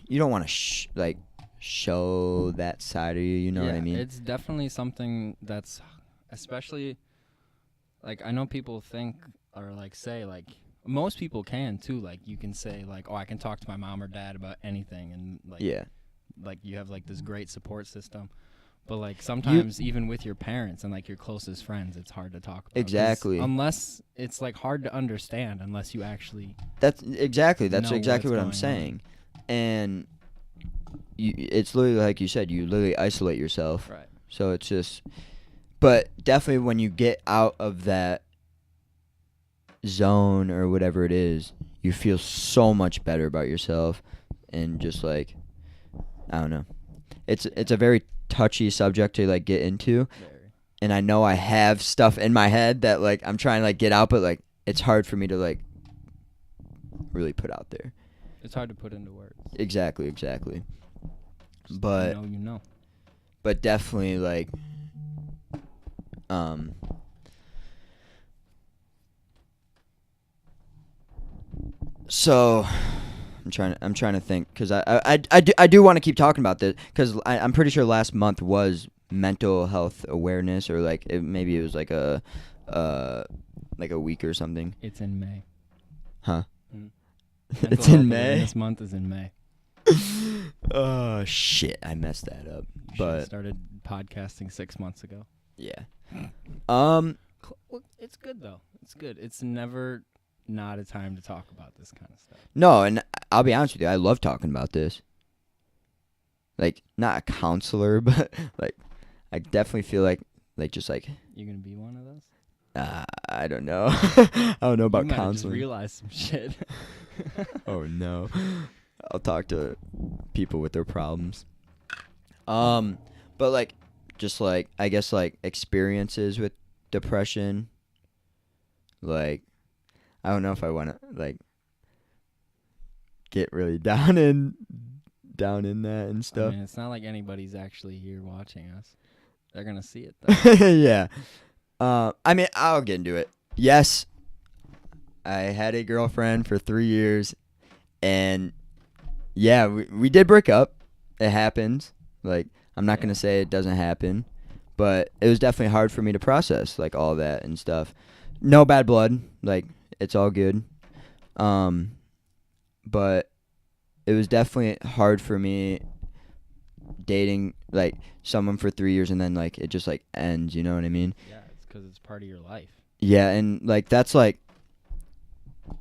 you don't want to show that side of you. You know what I mean? It's definitely something that's, especially, like I know people think or like say like most people can too. Like you can say like, oh, I can talk to my mom or dad about anything, and like yeah. like you have like this great support system. But like sometimes even with your parents and like your closest friends, it's hard to talk about. Exactly. Unless it's like hard to understand unless you actually. That's exactly what I'm going saying. And it's literally like you said, you literally isolate yourself. Right. So it's just, but definitely when you get out of that zone or whatever it is, you feel so much better about yourself, and just like, I don't know. It's a very touchy subject to like get into. Very. And I know I have stuff in my head that like I'm trying to like get out, but like it's hard for me to like really put out there. It's hard to put into words. Exactly. But you know. But definitely like so I'm trying to think, because I do want to keep talking about this, because I'm pretty sure last month was mental health awareness, or like maybe it was like a week or something. It's in May. Huh? Mental It's in health May? awareness month is in May. Oh shit, I messed that up. You But started podcasting 6 months ago. yeah. Well, it's good though. It's good. It's never not a time to talk about this kind of stuff. No, and I'll be honest with you, I love talking about this. Like, not a counselor, but like I definitely feel like just like You gonna be one of those? I don't know. I don't know about you might have just counseling. realized some shit. Oh no. I'll talk to people with their problems. But like just like I guess like experiences with depression. Like I don't know if I want to like get really down in that and stuff. I mean, it's not like anybody's actually here watching us. They're gonna see it though. Yeah. I mean, I'll get into it. Yes, I had a girlfriend for 3 years, and yeah, we did break up. It happens. Like, I'm not gonna say it doesn't happen, but it was definitely hard for me to process, like, all that and stuff. No bad blood. Like, it's all good. But it was definitely hard for me dating, like, someone for 3 years and then, like, it just, like, ends, you know what I mean? Yeah, it's because it's part of your life. Yeah, and, like, that's, like,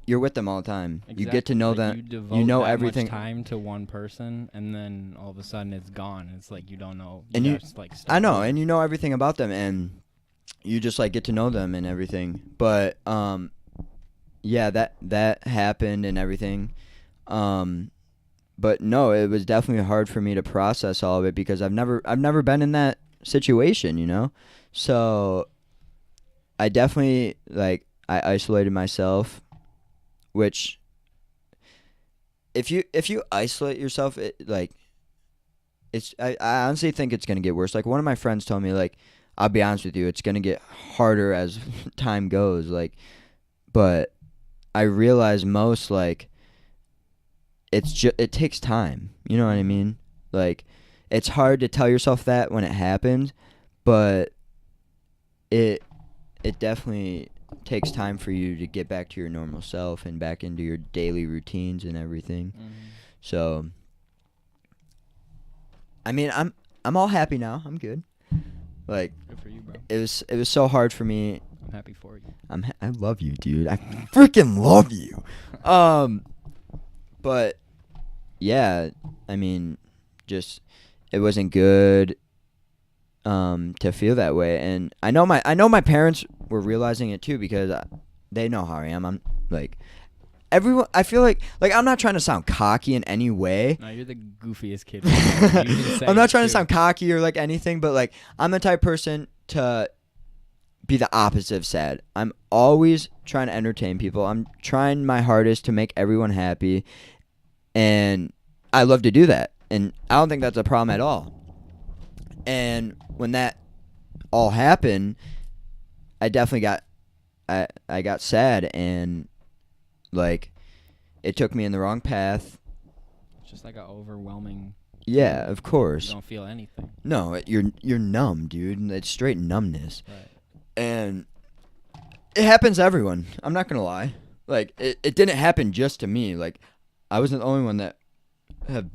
you're with them all the time. Exactly. You get to know like them. You devote you know that everything. Much time to one person, and then all of a sudden it's gone. It's like you don't know. And you, just, like, I know, and you know everything about them, and you just, like, get to know them and everything. But yeah, that happened and everything. But no, it was definitely hard for me to process all of it because I've never been in that situation, you know. So I definitely, like, I isolated myself. Which, if you isolate yourself, I honestly think it's gonna get worse. Like, one of my friends told me, like, I'll be honest with you, it's gonna get harder as time goes. Like, but I realize most, like, it takes time. You know what I mean? Like, it's hard to tell yourself that when it happens, but it definitely takes time for you to get back to your normal self and back into your daily routines and everything. Mm-hmm. So, I mean, I'm all happy now. I'm good. Like, good for you, bro. It was so hard for me. I'm happy for you. I love you, dude. I freaking love you. But yeah, I mean, just it wasn't good to feel that way, and I know my parents were realizing it too because they know how I am. I'm like everyone. I feel like I'm not trying to sound cocky in any way. No, you're the goofiest kid. I'm not trying to sound cocky or like anything, but like I'm the type of person to be the opposite of sad. I'm always trying to entertain people. I'm trying my hardest to make everyone happy, and I love to do that. And I don't think that's a problem at all. And when that all happened, I definitely got I got sad, and like it took me in the wrong path. It's just like an overwhelming. Yeah, of course. You don't feel anything. No, you're numb, dude. It's straight numbness. Right. And it happens to everyone. I'm not gonna lie. Like it didn't happen just to me. Like I wasn't the only one that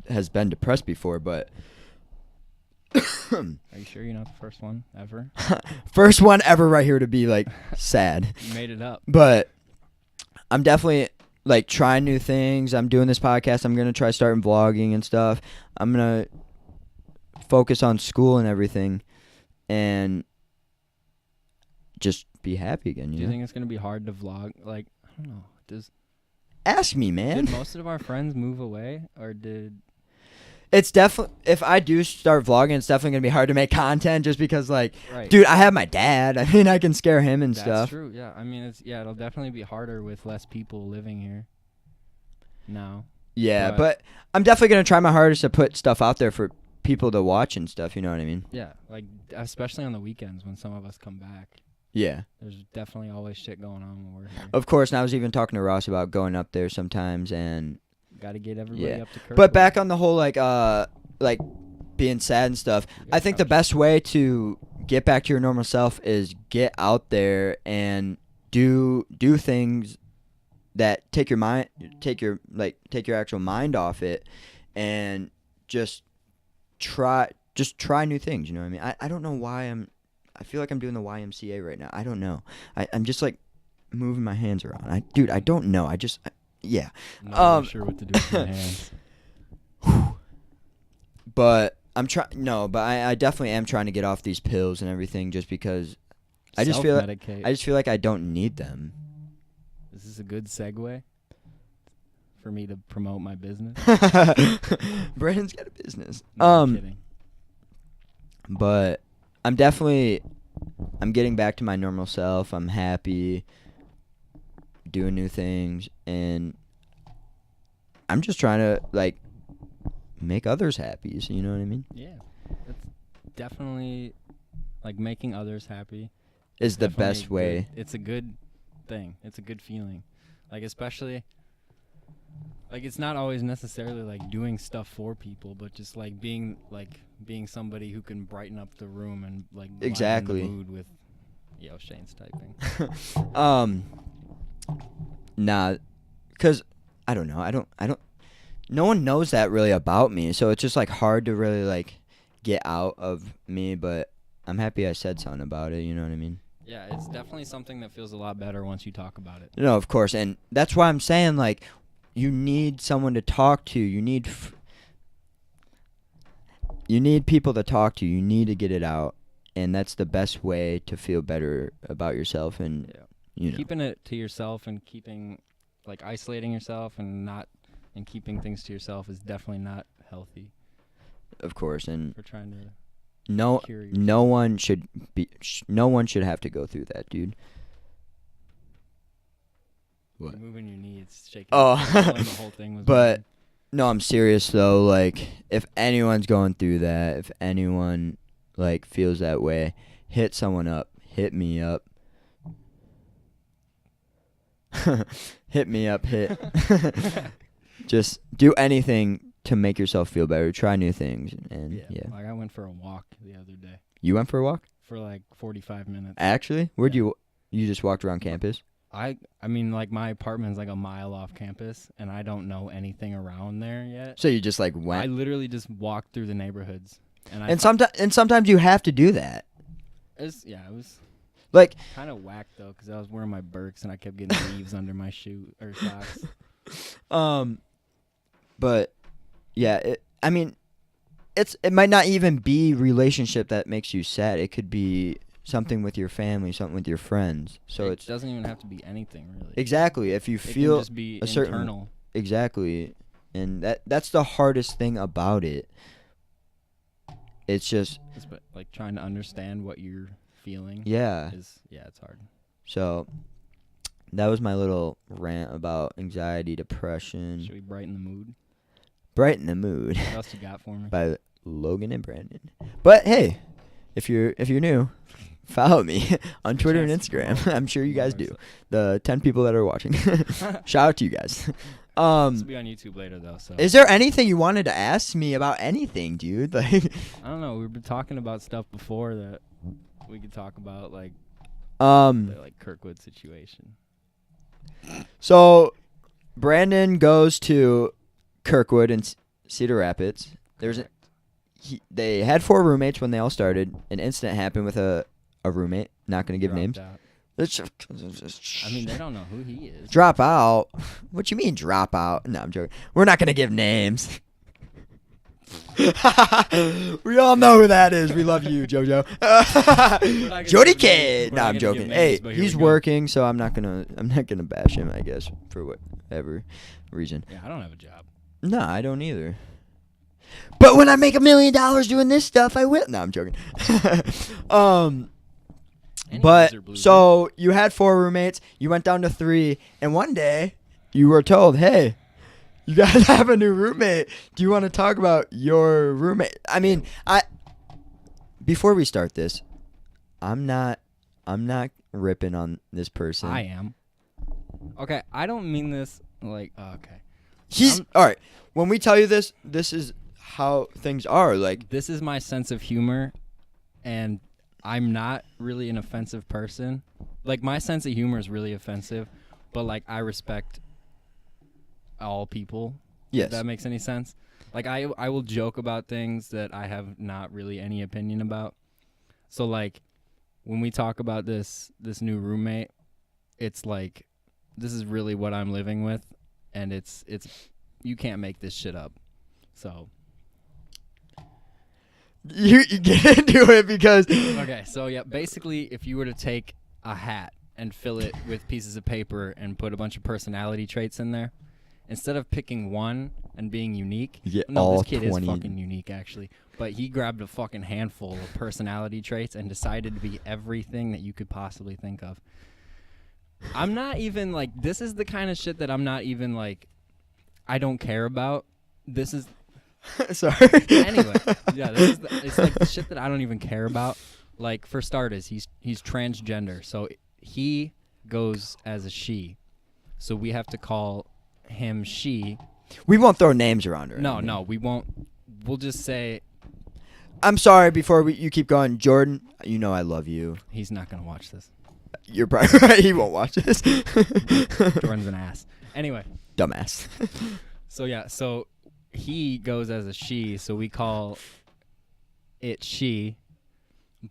has been depressed before, but Are you sure you're not the first one ever? First one ever right here to be like sad. You made it up. But I'm definitely like trying new things. I'm doing this podcast. I'm gonna try starting vlogging and stuff. I'm gonna focus on school and everything, and just be happy again. Do you think it's gonna be hard to vlog? Like, I don't know. Ask me, man. Did most of our friends move away, or did? It's definitely, if I do start vlogging, it's definitely going to be hard to make content just because, like, right. Dude, I have my dad. I mean, I can scare him and stuff. That's true, yeah. I mean, it'll definitely be harder with less people living here now. Yeah, but I'm definitely going to try my hardest to put stuff out there for people to watch and stuff, you know what I mean? Yeah, like, especially on the weekends when some of us come back. Yeah. There's definitely always shit going on when we're here. Of course, and I was even talking to Ross about going up there sometimes and... Got to get everybody up to Kirkwood. But back on the whole, like being sad and stuff, I think the best way to get back to your normal self is get out there and do things that take your actual mind off it, and just try new things. You know what I mean? I don't know why I feel like I'm doing the YMCA right now. I don't know. I'm just like moving my hands around. I don't know. Yeah. I'm not sure what to do with my hands. But I definitely am trying to get off these pills and everything just because I just feel like I don't need them. Is this a good segue for me to promote my business? Brandon's got a business. No, I'm kidding. But I'm getting back to my normal self. I'm happy, doing new things, and I'm just trying to like make others happy. So you know what I mean? Yeah, it's definitely like making others happy Is the best way. It's a good thing. It's a good feeling. Like especially like it's not always necessarily like doing stuff for people, but just like being somebody who can brighten up the room and like exactly lighten the mood with Shane's typing. Nah, cause I don't know. I don't. No one knows that really about me, so it's just like hard to really like get out of me. But I'm happy I said something about it. You know what I mean? Yeah, it's definitely something that feels a lot better once you talk about it. No, of course, and that's why I'm saying like you need someone to talk to. You need people to talk to. You need to get it out, and that's the best way to feel better about yourself. And you know, keeping it to yourself and keeping like isolating yourself and keeping things to yourself is definitely not healthy. Of course, and we're trying to no one should have to go through that, dude. What? You're moving your knees, shaking. Oh, the whole thing was but no, I'm serious though. Like, if anyone's going through that, if anyone like feels that way, hit someone up. Hit me up. Hit me up. Just do anything to make yourself feel better. Try new things, and yeah. Like I went for a walk the other day. You went for a walk? For like 45 minutes. Actually, where'd you just walked around campus? I mean, like my apartment's like a mile off campus, and I don't know anything around there yet. So you just like went? I literally just walked through the neighborhoods, and sometimes you have to do that. It was like kind of whack though, because I was wearing my Birks and I kept getting leaves under my shoe or socks. But yeah, it might not even be relationship that makes you sad. It could be something with your family, something with your friends. So it doesn't even have to be anything really. Exactly. If you feel can just be internal. Exactly. And that's the hardest thing about it. It's just like trying to understand what you're feeling. Yeah. It's hard. So that was my little rant about anxiety, depression. Should we brighten the mood? Brighten the mood. What else you got for me? By Logan and Brandon. But hey, if you're new, follow me on Twitter and Instagram. I'm sure you guys do. The 10 people that are watching. Shout out to you guys. This will be on YouTube later though. So is there anything you wanted to ask me about anything, dude? Like I don't know. We've been talking about stuff before that we could talk about, like the Kirkwood situation. So Brandon goes to Kirkwood in Cedar Rapids. They had 4 roommates when they all started. An incident happened with a roommate. Not going to give names. I mean, they don't know who he is. Drop out? What you mean drop out? No, I'm joking. We're not going to give names. We all know who that is. We love you, JoJo. Jody K. No, I'm joking. Names, hey, he's working, so I'm not gonna bash him, I guess, for whatever reason. Yeah, I don't have a job. No, I don't either. But when I make $1 million doing this stuff, I will. No, I'm joking. But so you had 4 roommates, you went down to 3, and one day you were told, "Hey, you guys have a new roommate. Do you want to talk about your roommate?" I mean, before we start this, I'm not ripping on this person. I am. Okay, I don't mean this like okay. He's all right. When we tell you this is how things are. Like, this is my sense of humor, and I'm not really an offensive person. Like, my sense of humor is really offensive, but like I respect all people. Yes. If that makes any sense. Like I will joke about things that I have not really any opinion about. So like when we talk about this new roommate, it's like this is really what I'm living with, and it's you can't make this shit up. So you get into it because okay, so yeah, basically if you were to take a hat and fill it with pieces of paper and put a bunch of personality traits in there, instead of picking one and being unique, all this kid 20. is fucking unique actually, but he grabbed a fucking handful of personality traits and decided to be everything that you could possibly think of. I'm not even like, this is the kind of shit that I'm not even like, I don't care about. This is Sorry. anyway. Yeah, it's like the shit that I don't even care about. Like for starters, he's transgender, so he goes as a she. So we have to call him she. We won't throw names around her. No, we won't. We'll just say. I'm sorry. Before you keep going, Jordan. You know I love you. He's not gonna watch this. You're probably right. He won't watch this. Jordan's an ass. Anyway. Dumbass. So he goes as a she, so we call it she.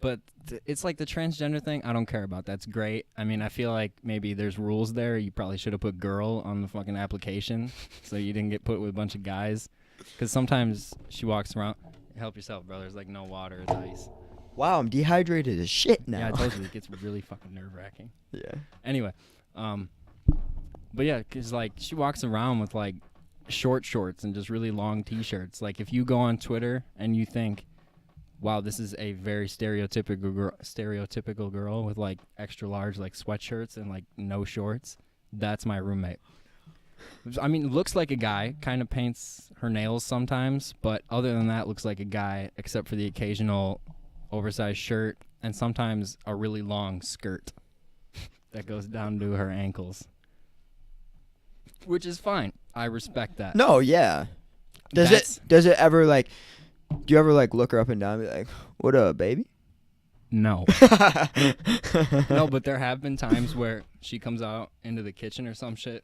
But it's like the transgender thing. I don't care about. That's great. I mean, I feel like maybe there's rules there. You probably should have put girl on the fucking application so you didn't get put with a bunch of guys. Because sometimes she walks around. Help yourself, brother. There's like no water. It's ice. Wow, I'm dehydrated as shit now. Yeah, I told you. It gets really fucking nerve-wracking. Yeah. Anyway. But yeah, because like she walks around with like short shorts and just really long T-shirts. Like if you go on Twitter and you think, wow, this is a very stereotypical girl with like extra large like sweatshirts and like no shorts, that's my roommate. I mean, looks like a guy, kind of paints her nails sometimes, but other than that, looks like a guy except for the occasional oversized shirt and sometimes a really long skirt that goes down to her ankles. Which is fine. I respect that. No, yeah. Does it ever like? Do you ever like look her up and down and be like, "What up, baby"? No. No, but there have been times where she comes out into the kitchen or some shit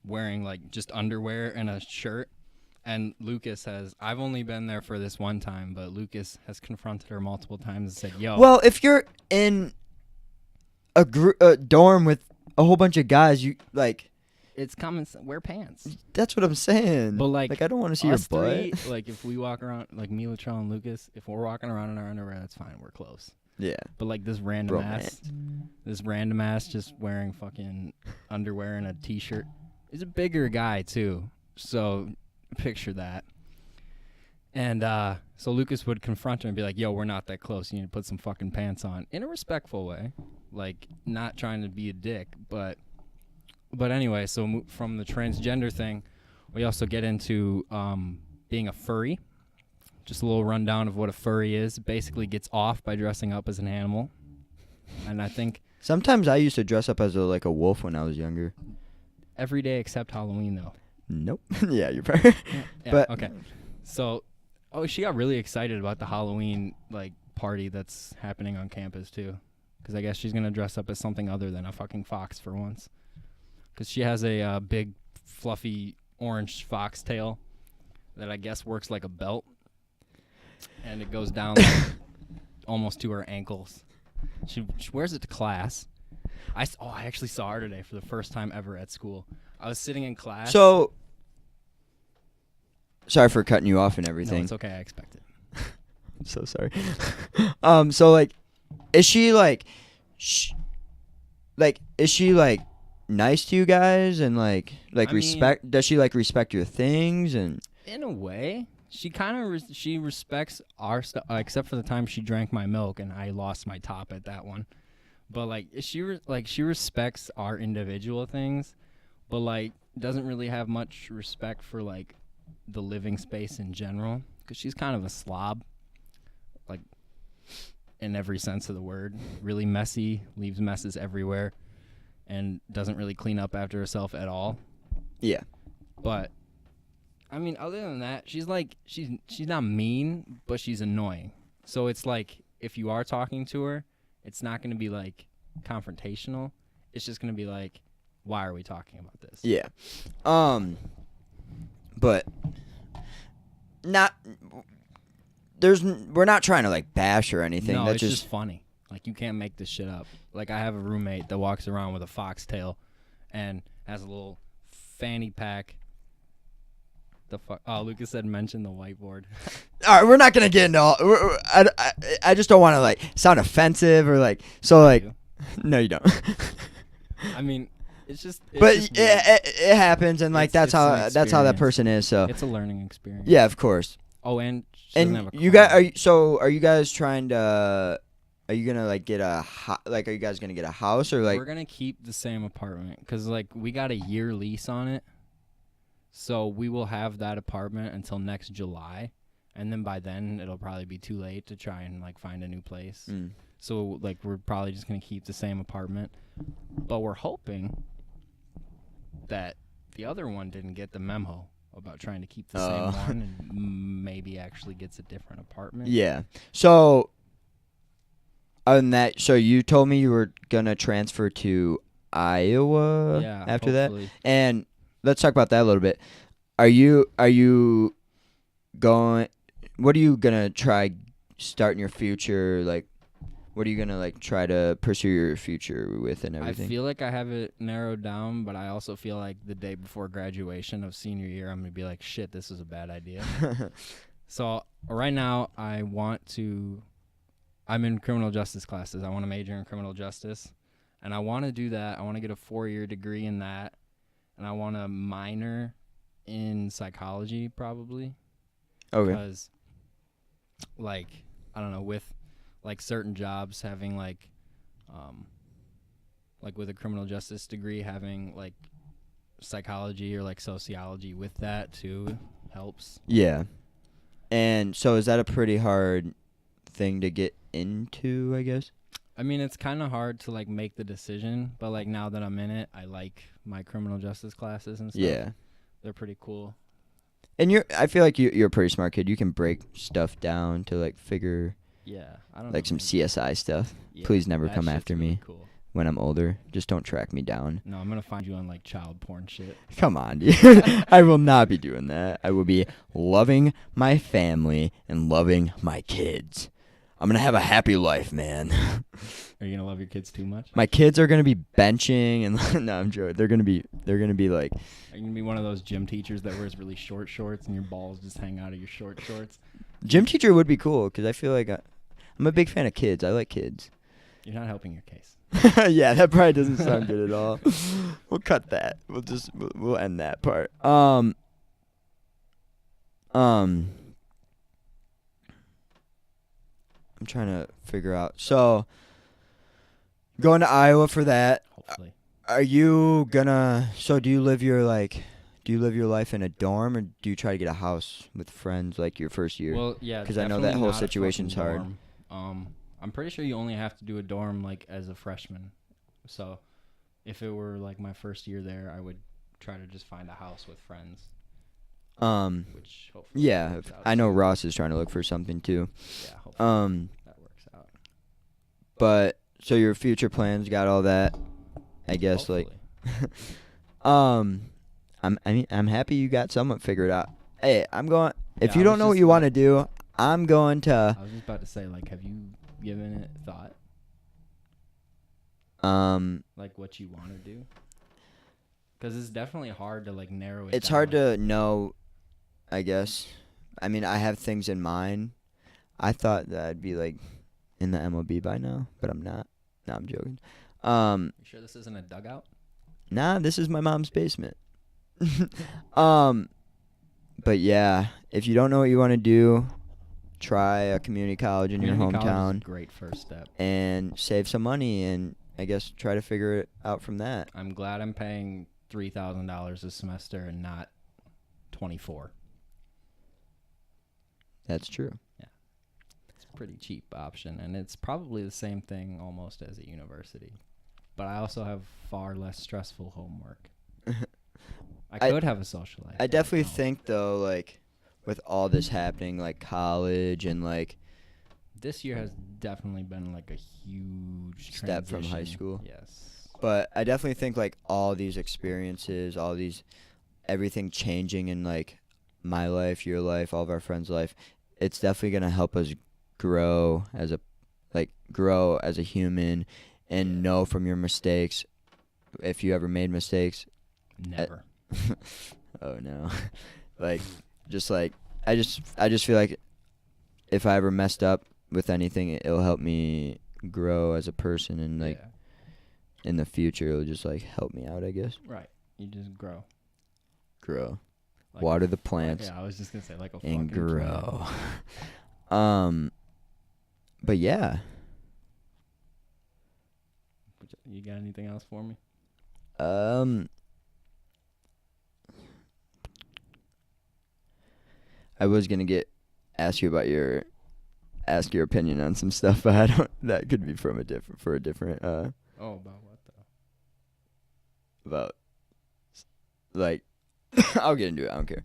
wearing like just underwear and a shirt, and Lucas has. I've only been there for this one time, but Lucas has confronted her multiple times and said, "Yo." Well, if you're in a dorm with a whole bunch of guys, you like. It's common. Wear pants. That's what I'm saying. But like I don't want to see your butt. Three, like if we walk around, like me, Latrell, and Lucas, if we're walking around in our underwear, that's fine. We're close. Yeah. But like this random ass just wearing fucking underwear and a T-shirt. He's a bigger guy too. So picture that. And so Lucas would confront her and be like, "Yo, we're not that close. You need to put some fucking pants on," in a respectful way, like not trying to be a dick, but. But anyway, so from the transgender thing, we also get into being a furry. Just a little rundown of what a furry is. It basically gets off by dressing up as an animal. And I think... Sometimes I used to dress up as a wolf when I was younger. Every day except Halloween, though. Nope. Yeah, you're probably... Yeah, but okay. So, she got really excited about the Halloween like party that's happening on campus, too. Because I guess she's going to dress up as something other than a fucking fox for once. Because she has a big, fluffy, orange foxtail that I guess works like a belt. And it goes down like, almost to her ankles. She wears it to class. I actually saw her today for the first time ever at school. I was sitting in class. So, sorry for cutting you off and everything. No, it's okay. I expect it. I'm so sorry. So, like, is she, like, is she, like, nice to you guys and like respect? Does she like respect your things? And in a way, she kind of she respects our stuff, except for the time she drank my milk and I lost my top at that one. But like she respects our individual things, but like doesn't really have much respect for like the living space in general because she's kind of a slob, like in every sense of the word. Really messy, leaves messes everywhere. And doesn't really clean up after herself at all. Yeah. But, I mean, other than that, she's like, she's not mean, but she's annoying. So it's like, if you are talking to her, it's not going to be like confrontational. It's just going to be like, why are we talking about this? Yeah. But, we're not trying to like bash or anything. No, That's it's just funny. Like, you can't make this shit up. Like, I have a roommate that walks around with a foxtail and has a little fanny pack. The fuck? Oh, Lucas said mention the whiteboard. All right, we're not going to get into all... I just don't want to, like, sound offensive or, like... So, like... No, you don't. I mean, it's just... it happens, and, like, that's how that person is, so... It's a learning experience. Yeah, of course. Oh, and... you guys... Are you guys trying to... Are you gonna like get are you guys gonna get a house or like? We're gonna keep the same apartment because like we got a year lease on it, So we will have that apartment until next July, and then by then it'll probably be too late to try and like find a new place. So like we're probably just gonna keep the same apartment, but we're hoping that the other one didn't get the memo about trying to keep the same one and maybe actually gets a different apartment. Yeah. So other than that, so you told me you were gonna transfer to Iowa after hopefully. that, and let's talk about that a little bit. Are you going? What are you gonna try start in your future? Like, what are you gonna like try to pursue your future with and everything? I feel like I have it narrowed down, but I also feel like the day before graduation of senior year, I'm gonna be like, shit, this is a bad idea. So right now, I'm in criminal justice classes. I want to major in criminal justice, and I want to do that. I want to get a 4-year degree in that, and I want to minor in psychology probably. Okay. Because, like, I don't know, with like certain jobs having like with a criminal justice degree having like psychology or like sociology with that too helps. Yeah. And so is that a pretty hard thing to get into, I guess? I mean, it's kind of hard to like make the decision, but like now that I'm in it, I like my criminal justice classes and stuff. Yeah. They're pretty cool. And I feel like you're a pretty smart kid. You can break stuff down to like figure I don't like know, some CSI stuff. Yeah, Please never that come shit's after really me cool. when I'm older. Just don't track me down. No, I'm gonna find you on like child porn shit. Come on, dude. I will not be doing that. I will be loving my family and loving my kids. I'm gonna have a happy life, man. Are you gonna love your kids too much? My kids are gonna be benching and no, I'm joking. They're gonna be like. Are you gonna be one of those gym teachers that wears really short shorts and your balls just hang out of your short shorts? Gym teacher would be cool because I feel like I'm a big fan of kids. I like kids. You're not helping your case. Yeah, that probably doesn't sound good at all. We'll cut that. We'll end that part. I'm trying to figure out. So, going to Iowa for that. Hopefully. Are you gonna? So, do you live your life in a dorm, or do you try to get a house with friends like your first year? Well, yeah, because I know that whole not a situation's fucking hard. dorm. I'm pretty sure you only have to do a dorm like as a freshman. So, if it were like my first year there, I would try to just find a house with friends. Which hopefully Yeah, works out I know too. Ross is trying to look for something too. Yeah, hopefully that works out. But so your future plans got all that, I guess. Hopefully. I'm happy you got somewhat figured out. Hey, I'm going. If Yeah, you I don't was know what just you want to about- do, I'm going to. I was just about to say, like, have you given it thought? Like what you want to do? Because it's definitely hard to like narrow it. It's down. hard to know, I guess. I mean, I have things in mind. I thought that I'd be like in the MLB by now, but I'm not. No, I'm joking. You sure this isn't a dugout? Nah, this is my mom's basement. But yeah, if you don't know what you want to do, try a community college in your Community college is hometown a great first step. and save some money and I guess try to figure it out from that. I'm glad I'm paying $3,000 a semester and not 24. That's true. It's a pretty cheap option, and it's probably the same thing almost as a university. But I also have far less stressful homework. I could have a social life. I but definitely don't. think though, like with all this happening, like college and like This year has definitely been like a huge Step from high transition. school. Yes. but I definitely think like all these experiences, everything changing in like my life, your life, all of our friends' life, it's definitely gonna help us grow as a human and know from your mistakes if you ever made mistakes. Never. Oh no. I just feel like if I ever messed up with anything, it'll help me grow as a person and like Yeah. in the future it'll just like help me out, I guess. Right. You just grow. Grow. Like Water the plants Yeah, I was just gonna say like a and fucking grow. plant. But yeah. You got anything else for me? was gonna ask you about your opinion on some stuff, but I don't. That could be for a different. Oh, about what though? About like, I'll get into it. I don't care.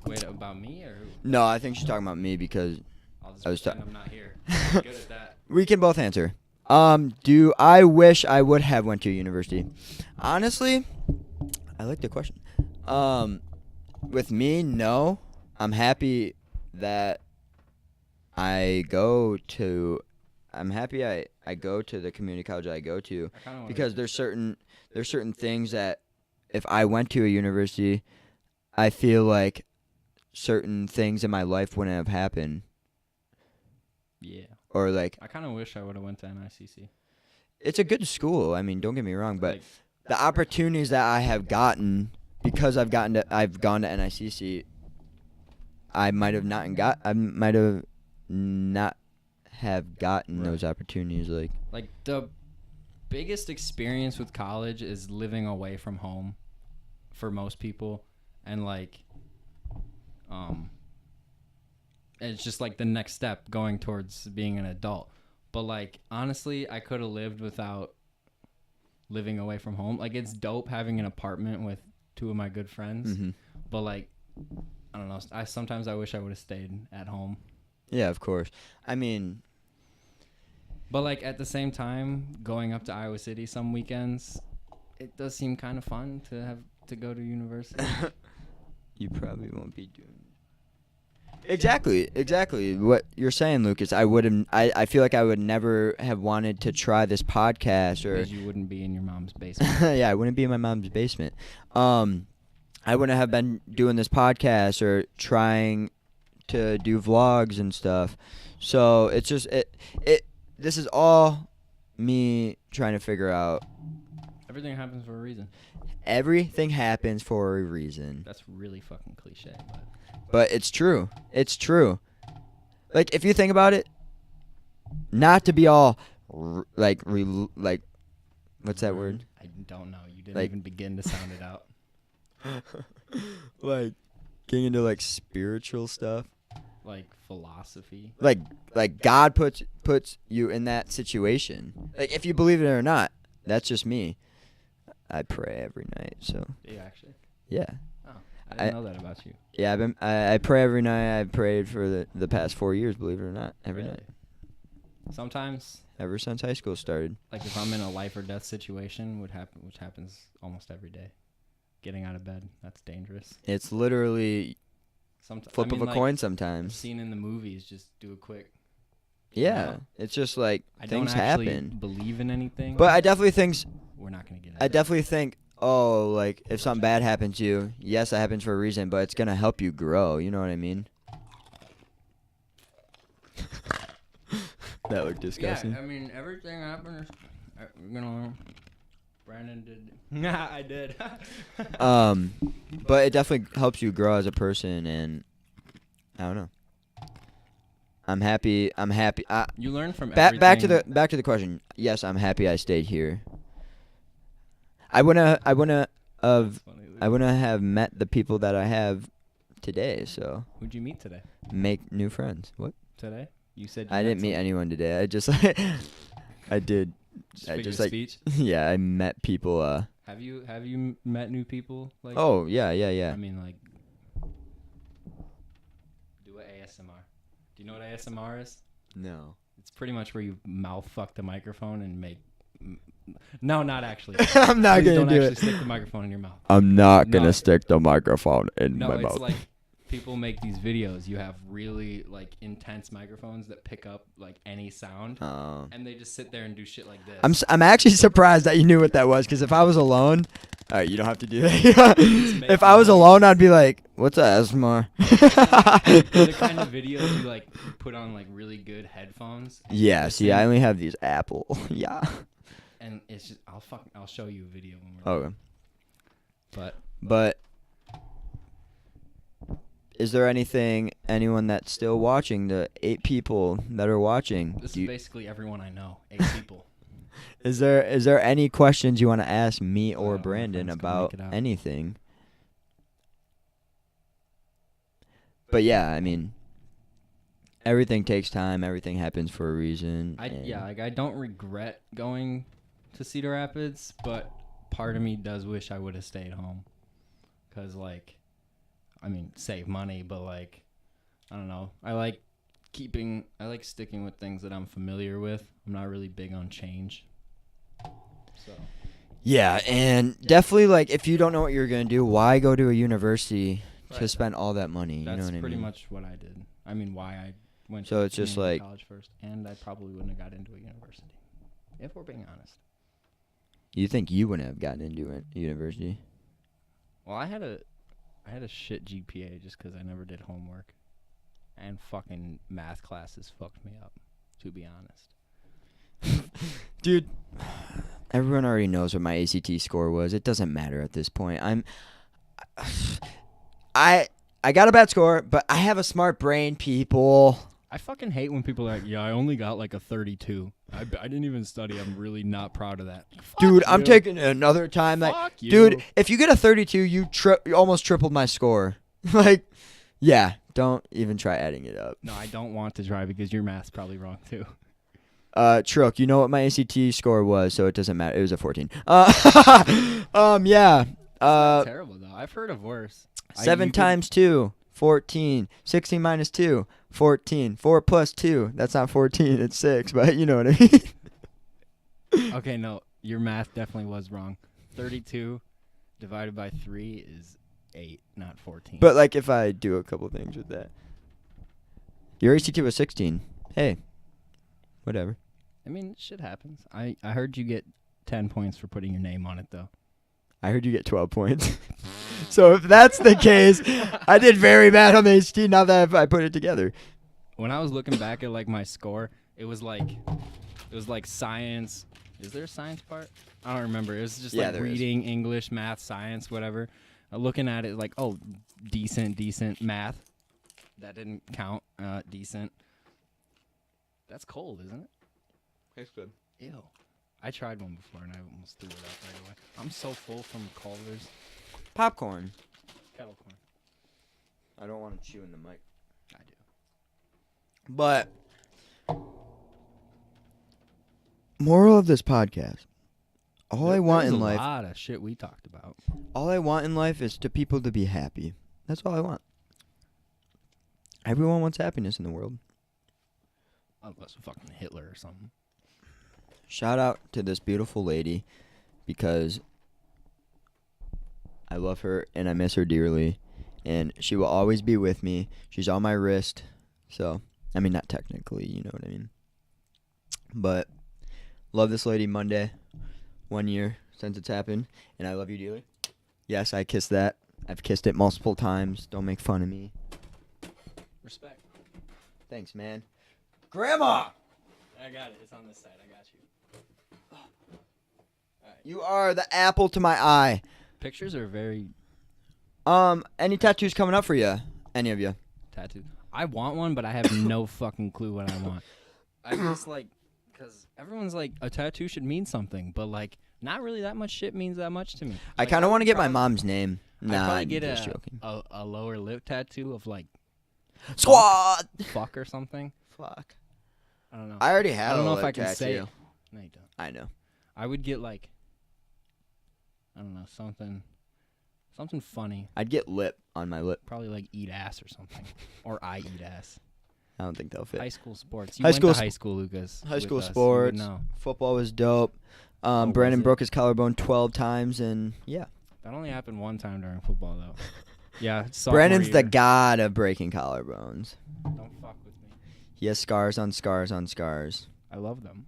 Wait, about me or who? No, I think she's talking about me because I'll just I was pretend I'm not here. I'm good at that. we can both answer. Do I wish I would have went to university? Honestly, I like the question. With me, no. I'm happy that I go to. I'm happy I go to the community college I go to because there's certain things that if I went to a university, I feel like certain things in my life wouldn't have happened. Yeah. Or like I kind of wish I would have went to NICC. It's a good school. I mean, don't get me wrong, but Like, the opportunities that I have gotten because I've gone to NICC, I might have not have gotten Right. those opportunities. Like the biggest experience with college is living away from home for most people, and like it's just like the next step going towards being an adult. But like honestly, I could have lived without living away from home. Like it's dope having an apartment with two of my good friends, but like I don't know, sometimes I wish I would have stayed at home. Yeah, of course. I mean, but like at the same time, going up to Iowa City some weekends, it does seem kind of fun to have to go to university. you probably won't be doing exactly what you're saying, Lucas. I feel like I would never have wanted to try this podcast, or Because you wouldn't be in your mom's basement. yeah, I wouldn't be in my mom's basement. I wouldn't have been doing this podcast or trying to do vlogs and stuff. So it's just this is all me trying to figure out. Everything happens for a reason. Everything happens for a reason. That's really fucking cliche. But it's true. It's true. Like, if you think about it, not to be all, like, what's that word? I don't know. You didn't Like- even begin to sound it out. Like, getting into, like, spiritual stuff. Like philosophy. Like God puts you in that situation. Like, if you believe it or not, that's just me. I pray every night, so. Do you actually? Yeah. Oh, I didn't know that about you. Yeah, I pray every night. I've prayed for the past 4 years, believe it or not, every night. Sometimes, Ever since high school started. like if I'm in a life or death situation, which happens almost every day, getting out of bed, that's dangerous. It's literally flip of a coin I've sometimes. seen in the movies, just do a quick. Yeah, know? it's just like I things don't actually happen. believe in anything. But I definitely think we're not gonna get. I definitely think, oh, like if something bad happens to you, yes, that happens for a reason, but it's gonna help you grow. You know what I mean? That looked disgusting. Yeah, I mean everything happens. Brandon did. Nah, I did. But it definitely helps you grow as a person, and I don't know. I'm happy. You learn from Back everything. back to the question. Yes, I'm happy I stayed here. I wouldn't have met the people that I have today. So Who'd you meet today? make new friends. What? Today? You said I didn't meet anyone today. I just I did. I just like speech. yeah. I met people. Have you met new people? Like. Oh yeah. I mean, like. Do an ASMR. Do you know what ASMR is? No. It's pretty much where you mouth fuck the microphone and make. No, not actually. I'm not Please gonna don't do actually it. stick the microphone in your mouth. I'm not No. gonna stick the microphone in No, my it's mouth. like people make these videos. You have really like intense microphones that pick up like any sound, and they just sit there and do shit like this. I'm actually surprised that you knew what that was, because if I was alone, all right, you don't have to do that. If I was alone, I'd be like, "What's that, ASMR?" They're the kind of videos you like put on like really good headphones. and Yeah. listen, See, I only have these Apple. Yeah. and it's just I'll show you a video when we're done. Okay. But But is there anyone that's still watching? The 8 people that are watching. this do is you- basically everyone I know. 8 people. Is there any questions you want to ask me or my Brandon friend's gonna about make it out. anything? But yeah, I mean, everything takes time. Everything happens for a reason. I don't regret going to Cedar Rapids, but part of me does wish I would have stayed home. Cause like, I mean, save money, but like, I don't know. I like sticking with things that I'm familiar with. I'm not really big on change. So. Yeah, and definitely, like, if you don't know what you're going to do, why go to a university to spend all that money? You know what I mean? That's pretty much what I did. I mean, why I went So to it's just community like- college first, and I probably wouldn't have got into a university, if we're being honest. You think you wouldn't have gotten into a university? Well, I had a shit GPA just because I never did homework, and fucking math classes fucked me up, to be honest. Dude, everyone already knows what my ACT score was. It doesn't matter at this point. I got a bad score, but I have a smart brain, people. I fucking hate when people are like, yeah, I only got like a 32. I didn't even study. I'm really not proud of that. Dude, Fuck I'm you. taking another time. Fuck you. Dude, if you get a 32, you almost tripled my score. Like, yeah, don't even try adding it up. No, I don't want to try because your math's probably wrong too. Truk, you know what my ACT score was, so it doesn't matter. It was a 14. Yeah. Terrible though. I've heard of worse. 7 times 2, 14. 16 minus 2, 14. 4 plus 2. That's not 14, it's 6, but you know what I mean. Okay, no, your math definitely was wrong. 32 divided by 3 is 8, not 14. But, like, if I do a couple things with that. Your ACT was 16. Hey, whatever. I mean, shit happens. I heard you get 10 points for putting your name on it, though. I heard you get 12 points. So if that's the case, I did very bad on the ACT now that I put it together. When I was looking back at, like, my score, it was like science. Is there a science part? I don't remember. It was just like reading, English, math, science, whatever. Looking at it like, oh, decent math. That didn't count. Decent. That's cold, isn't it? Tastes good. Ew. I tried one before and I almost threw it up right away. I'm so full from Culver's. Popcorn. Kettle corn. I don't want to chew in the mic. I do. But moral of this podcast. All I want in life. A lot of shit we talked about. All I want in life is to people to be happy. That's all I want. Everyone wants happiness in the world. Unless fucking Hitler or something. Shout out to this beautiful lady because I love her and I miss her dearly. And she will always be with me. She's on my wrist. So, I mean, not technically, you know what I mean. But, love this lady. Monday, 1 year since it's happened. And I love you dearly. Yes, I kissed that. I've kissed it multiple times. Don't make fun of me. Respect. Thanks, man. Grandma! I got it. It's on this side. I got you. You are the apple to my eye. Pictures are very Any tattoos coming up for you? Any of you? tattooed. I want one, but I have no fucking clue what I want. I just like, because everyone's like, a tattoo should mean something, but like, not really that much shit means that much to me. I Like, kind of want to get my probably- mom's name. I'd Nah, probably I'm get just joking. a lower lip tattoo of like Squad! fuck or something. Fuck. I don't know. I already have I don't a know if lip I can say it. tattoo. No, you don't. I know. I would get like, I don't know, something funny. I'd get lip on my lip. Probably like eat ass or something, or I eat ass. I don't think that'll fit. High school sports. You High went school to high school, Lucas. High with school us. You would sports. know. Football was dope. was Brandon it? broke his collarbone 12 times, and yeah. That only happened one time during football, though. Yeah, Brandon's the year. god of breaking collarbones. Don't fuck with me. He has scars on scars on scars. I love them.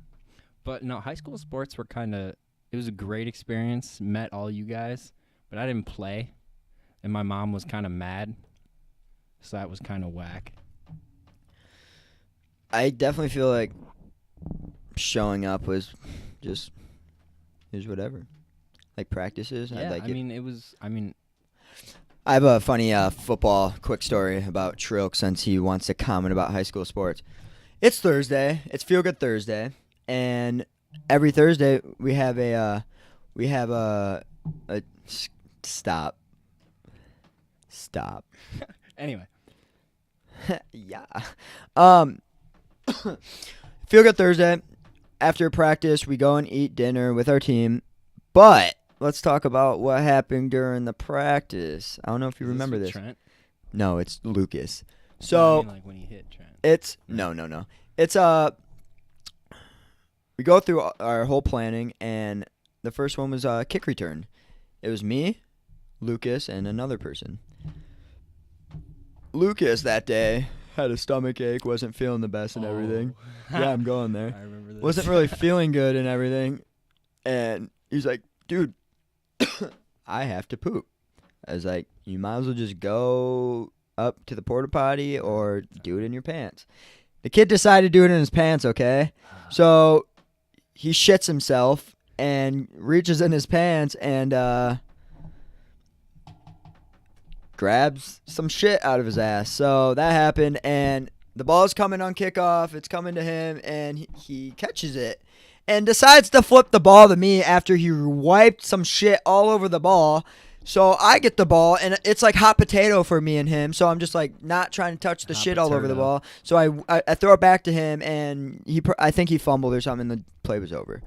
But no, high school sports were kind of, it was a great experience. Met all you guys, but I didn't play. And my mom was kind of mad. So that was kind of whack. I definitely feel like showing up was just, it was whatever. Like practices. Yeah, like I mean, I have a funny football quick story about Trilk since he wants to comment about high school sports. It's Thursday. It's Feel Good Thursday. And every Thursday we have a stop. Anyway. Yeah. Feel Good Thursday. After practice, we go and eat dinner with our team. But let's talk about what happened during the practice. I don't know if you remember this. Trent? No, it's Lucas. So I mean, like when he hit Trent. it's no. It's we go through our whole planning, and the first one was kick return. It was me, Lucas, and another person. Lucas that day had a stomach ache, wasn't feeling the best and everything. Yeah, I'm going there. I remember this. Wasn't really feeling good and everything. And he's like, dude, I have to poop. I was like, you might as well just go up to the porta potty or do it in your pants. The kid decided to do it in his pants, okay? So he shits himself and reaches in his pants and grabs some shit out of his ass. So that happened, and the ball's coming on kickoff. It's coming to him, and he catches it and decides to flip the ball to me after he wiped some shit all over the ball. So I get the ball, and it's like hot potato for me and him. So I'm just like not trying to touch the shit all over the ball. So I throw it back to him, and I think he fumbled or something, and the play was over.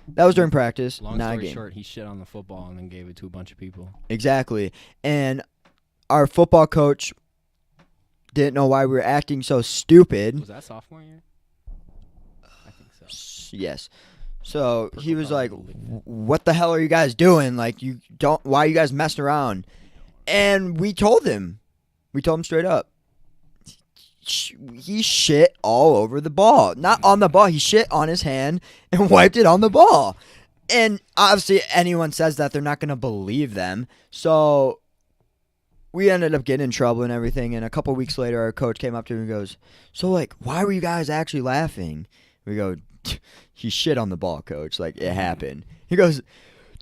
That was during practice. Long not story a game. short, he shit on the football and then gave it to a bunch of people. Exactly. And our football coach didn't know why we were acting so stupid. Was that sophomore year? I think so. Yes. So he was like, what the hell are you guys doing? Like, why are you guys messing around? And we told him. We told him straight up. He shit all over the ball. Not on the ball. He shit on his hand and wiped it on the ball. And obviously anyone says that, they're not going to believe them. So we ended up getting in trouble and everything. And a couple weeks later, our coach came up to me and goes, so, like, why were you guys actually laughing? We go, he shit on the ball, coach. Like, it happened. He goes,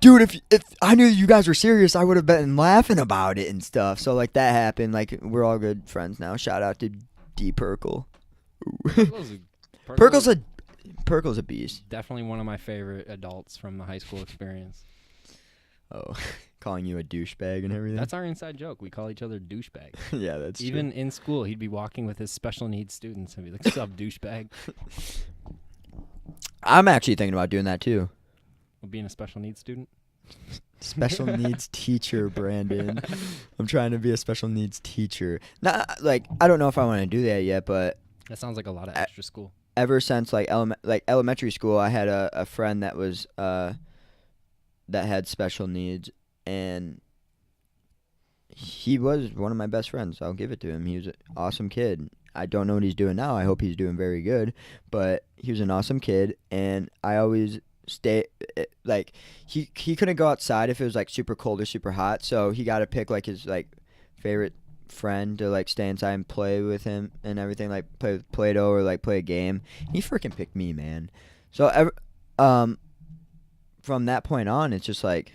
dude, if I knew you guys were serious, I would have been laughing about it and stuff. So, like, that happened. Like, we're all good friends now. Shout out to D. Perkle. Perkle's a beast. Definitely one of my favorite adults from the high school experience. Oh, calling you a douchebag and everything? That's our inside joke. We call each other douchebags. Yeah, that's Even true. in school, he'd be walking with his special needs students and be like, what's up, douchebag? I'm actually thinking about doing that too. Well, being a special needs student? Special needs teacher, Brandon. I'm trying to be a special needs teacher. Not like I don't know if I want to do that yet, but That sounds like a lot of extra school. ever since like elementary school, I had a friend that was that had special needs, and he was one of my best friends. I'll give it to him. He was an awesome kid. I don't know what he's doing now. I hope he's doing very good, but he was an awesome kid, and I always like he couldn't go outside if it was like super cold or super hot, so he got to pick like his like favorite friend to like stay inside and play with him and everything, like play with Play-Doh or like play a game. He freaking picked me, man. So from that point on, it's just like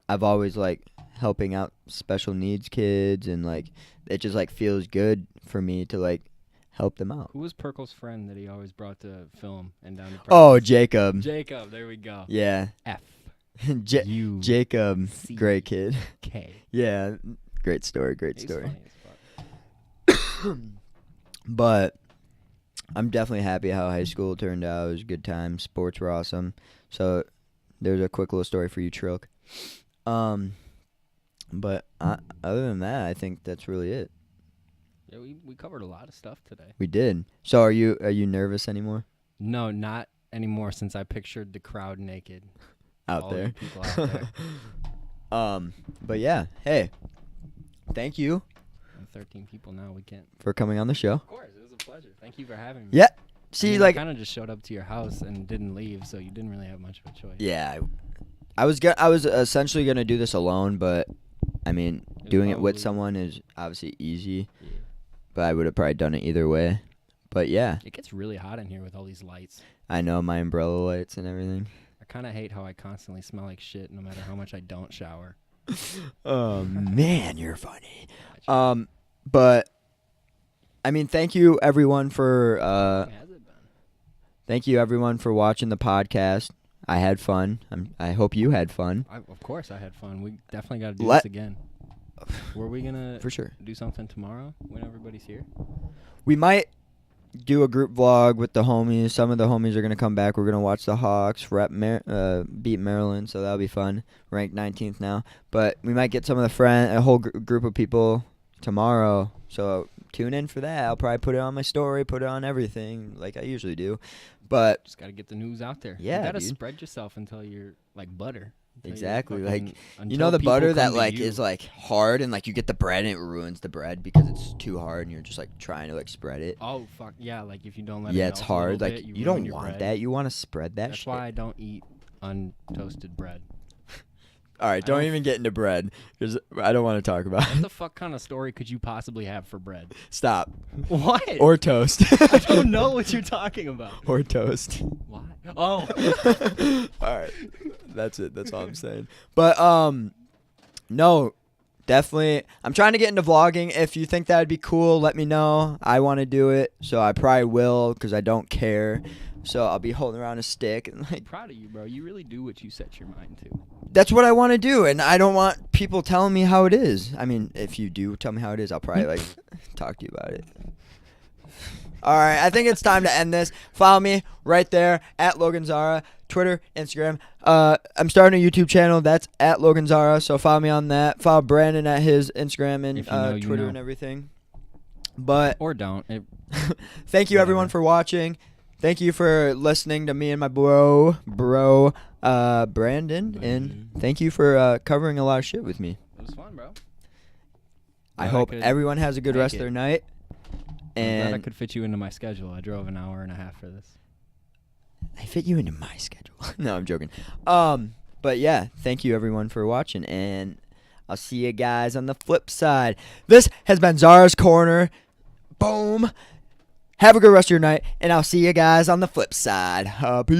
I've always like helping out special needs kids, and like it just like feels good for me to like help them out. Who was Perkle's friend that he always brought to film and down to practice? Oh, Jacob. Jacob, there we go. Yeah. F. Jacob, great kid. K. Yeah, great story. He's funny as fuck. But I'm definitely happy how high school turned out. It was a good time. Sports were awesome. So there's a quick little story for you, Trilk. But other than that, I think that's really it. Yeah, we covered a lot of stuff today. We did. So are you nervous anymore? No, not anymore, since I pictured the crowd naked. Out All there. the people out there. But yeah, hey, thank you And 13 people now. We can't. for coming on the show. Of course, it was a pleasure. Thank you for having me. Yeah. See, like, I kind of just showed up to your house and didn't leave, so you didn't really have much of a choice. yeah, I was essentially gonna do this alone, but I mean, doing it with someone is obviously easy. Yeah. But I would have probably done it either way. But yeah, It gets really hot in here with all these lights. I know, my umbrella lights and everything. I kind of hate how I constantly smell like shit no matter how much I don't shower. Oh man, you're funny. But I mean, thank you everyone for How has it been? thank you everyone for watching the podcast. I had fun. I hope you had fun. Of course I had fun. We definitely got to do this again. Were we going to for sure do something tomorrow when everybody's here? We might do a group vlog with the homies. Some of the homies are going to come back. We're going to watch the Hawks beat Maryland, so that'll be fun. Ranked 19th now. But we might get some of the a whole group of people tomorrow. So tune in for that. I'll probably put it on my story, put it on everything like I usually do. But just got to get the news out there. Yeah, you got to dude. Spread yourself until you're like butter. Exactly. Like, you know the butter that like is like hard and like you get the bread and it ruins the bread because it's too hard and you're just like trying to like spread it. Oh fuck yeah! Like if you don't let it. Yeah, it's hard. Like bit, you don't your want bread. that. You want to spread that. That's shit. why I don't eat untoasted bread. All right, don't even get into bread because I don't want to talk about What it. the fuck kind of story could you possibly have for bread? Stop. What? Or toast. I don't know what you're talking about. Or toast. Why? Oh. All right. That's it. That's all I'm saying. But no, definitely. I'm trying to get into vlogging. If you think that'd be cool, let me know. I want to do it, so I probably will because I don't care. So I'll be holding around a stick and like. I'm proud of you, bro. You really do what you set your mind to. That's what I want to do, and I don't want people telling me how it is. I mean, if you do tell me how it is, I'll probably like talk to you about it. All right, I think it's time to end this. Follow me right there at Logan Zara, Twitter, Instagram. I'm starting a YouTube channel. That's at Logan Zara, so follow me on that. Follow Brandon at his Instagram and Twitter and everything. But or don't. Thank you everyone for watching. Thank you for listening to me and my bro, Brandon, and thank you for covering a lot of shit with me. It was fun, bro. I hope everyone has a good rest of their night. And I'm glad I could fit you into my schedule. I drove an hour and a half for this. I fit you into my schedule. No, I'm joking. But yeah, thank you everyone for watching, and I'll see you guys on the flip side. This has been Zara's Corner. Boom. Have a good rest of your night, and I'll see you guys on the flip side. Peace.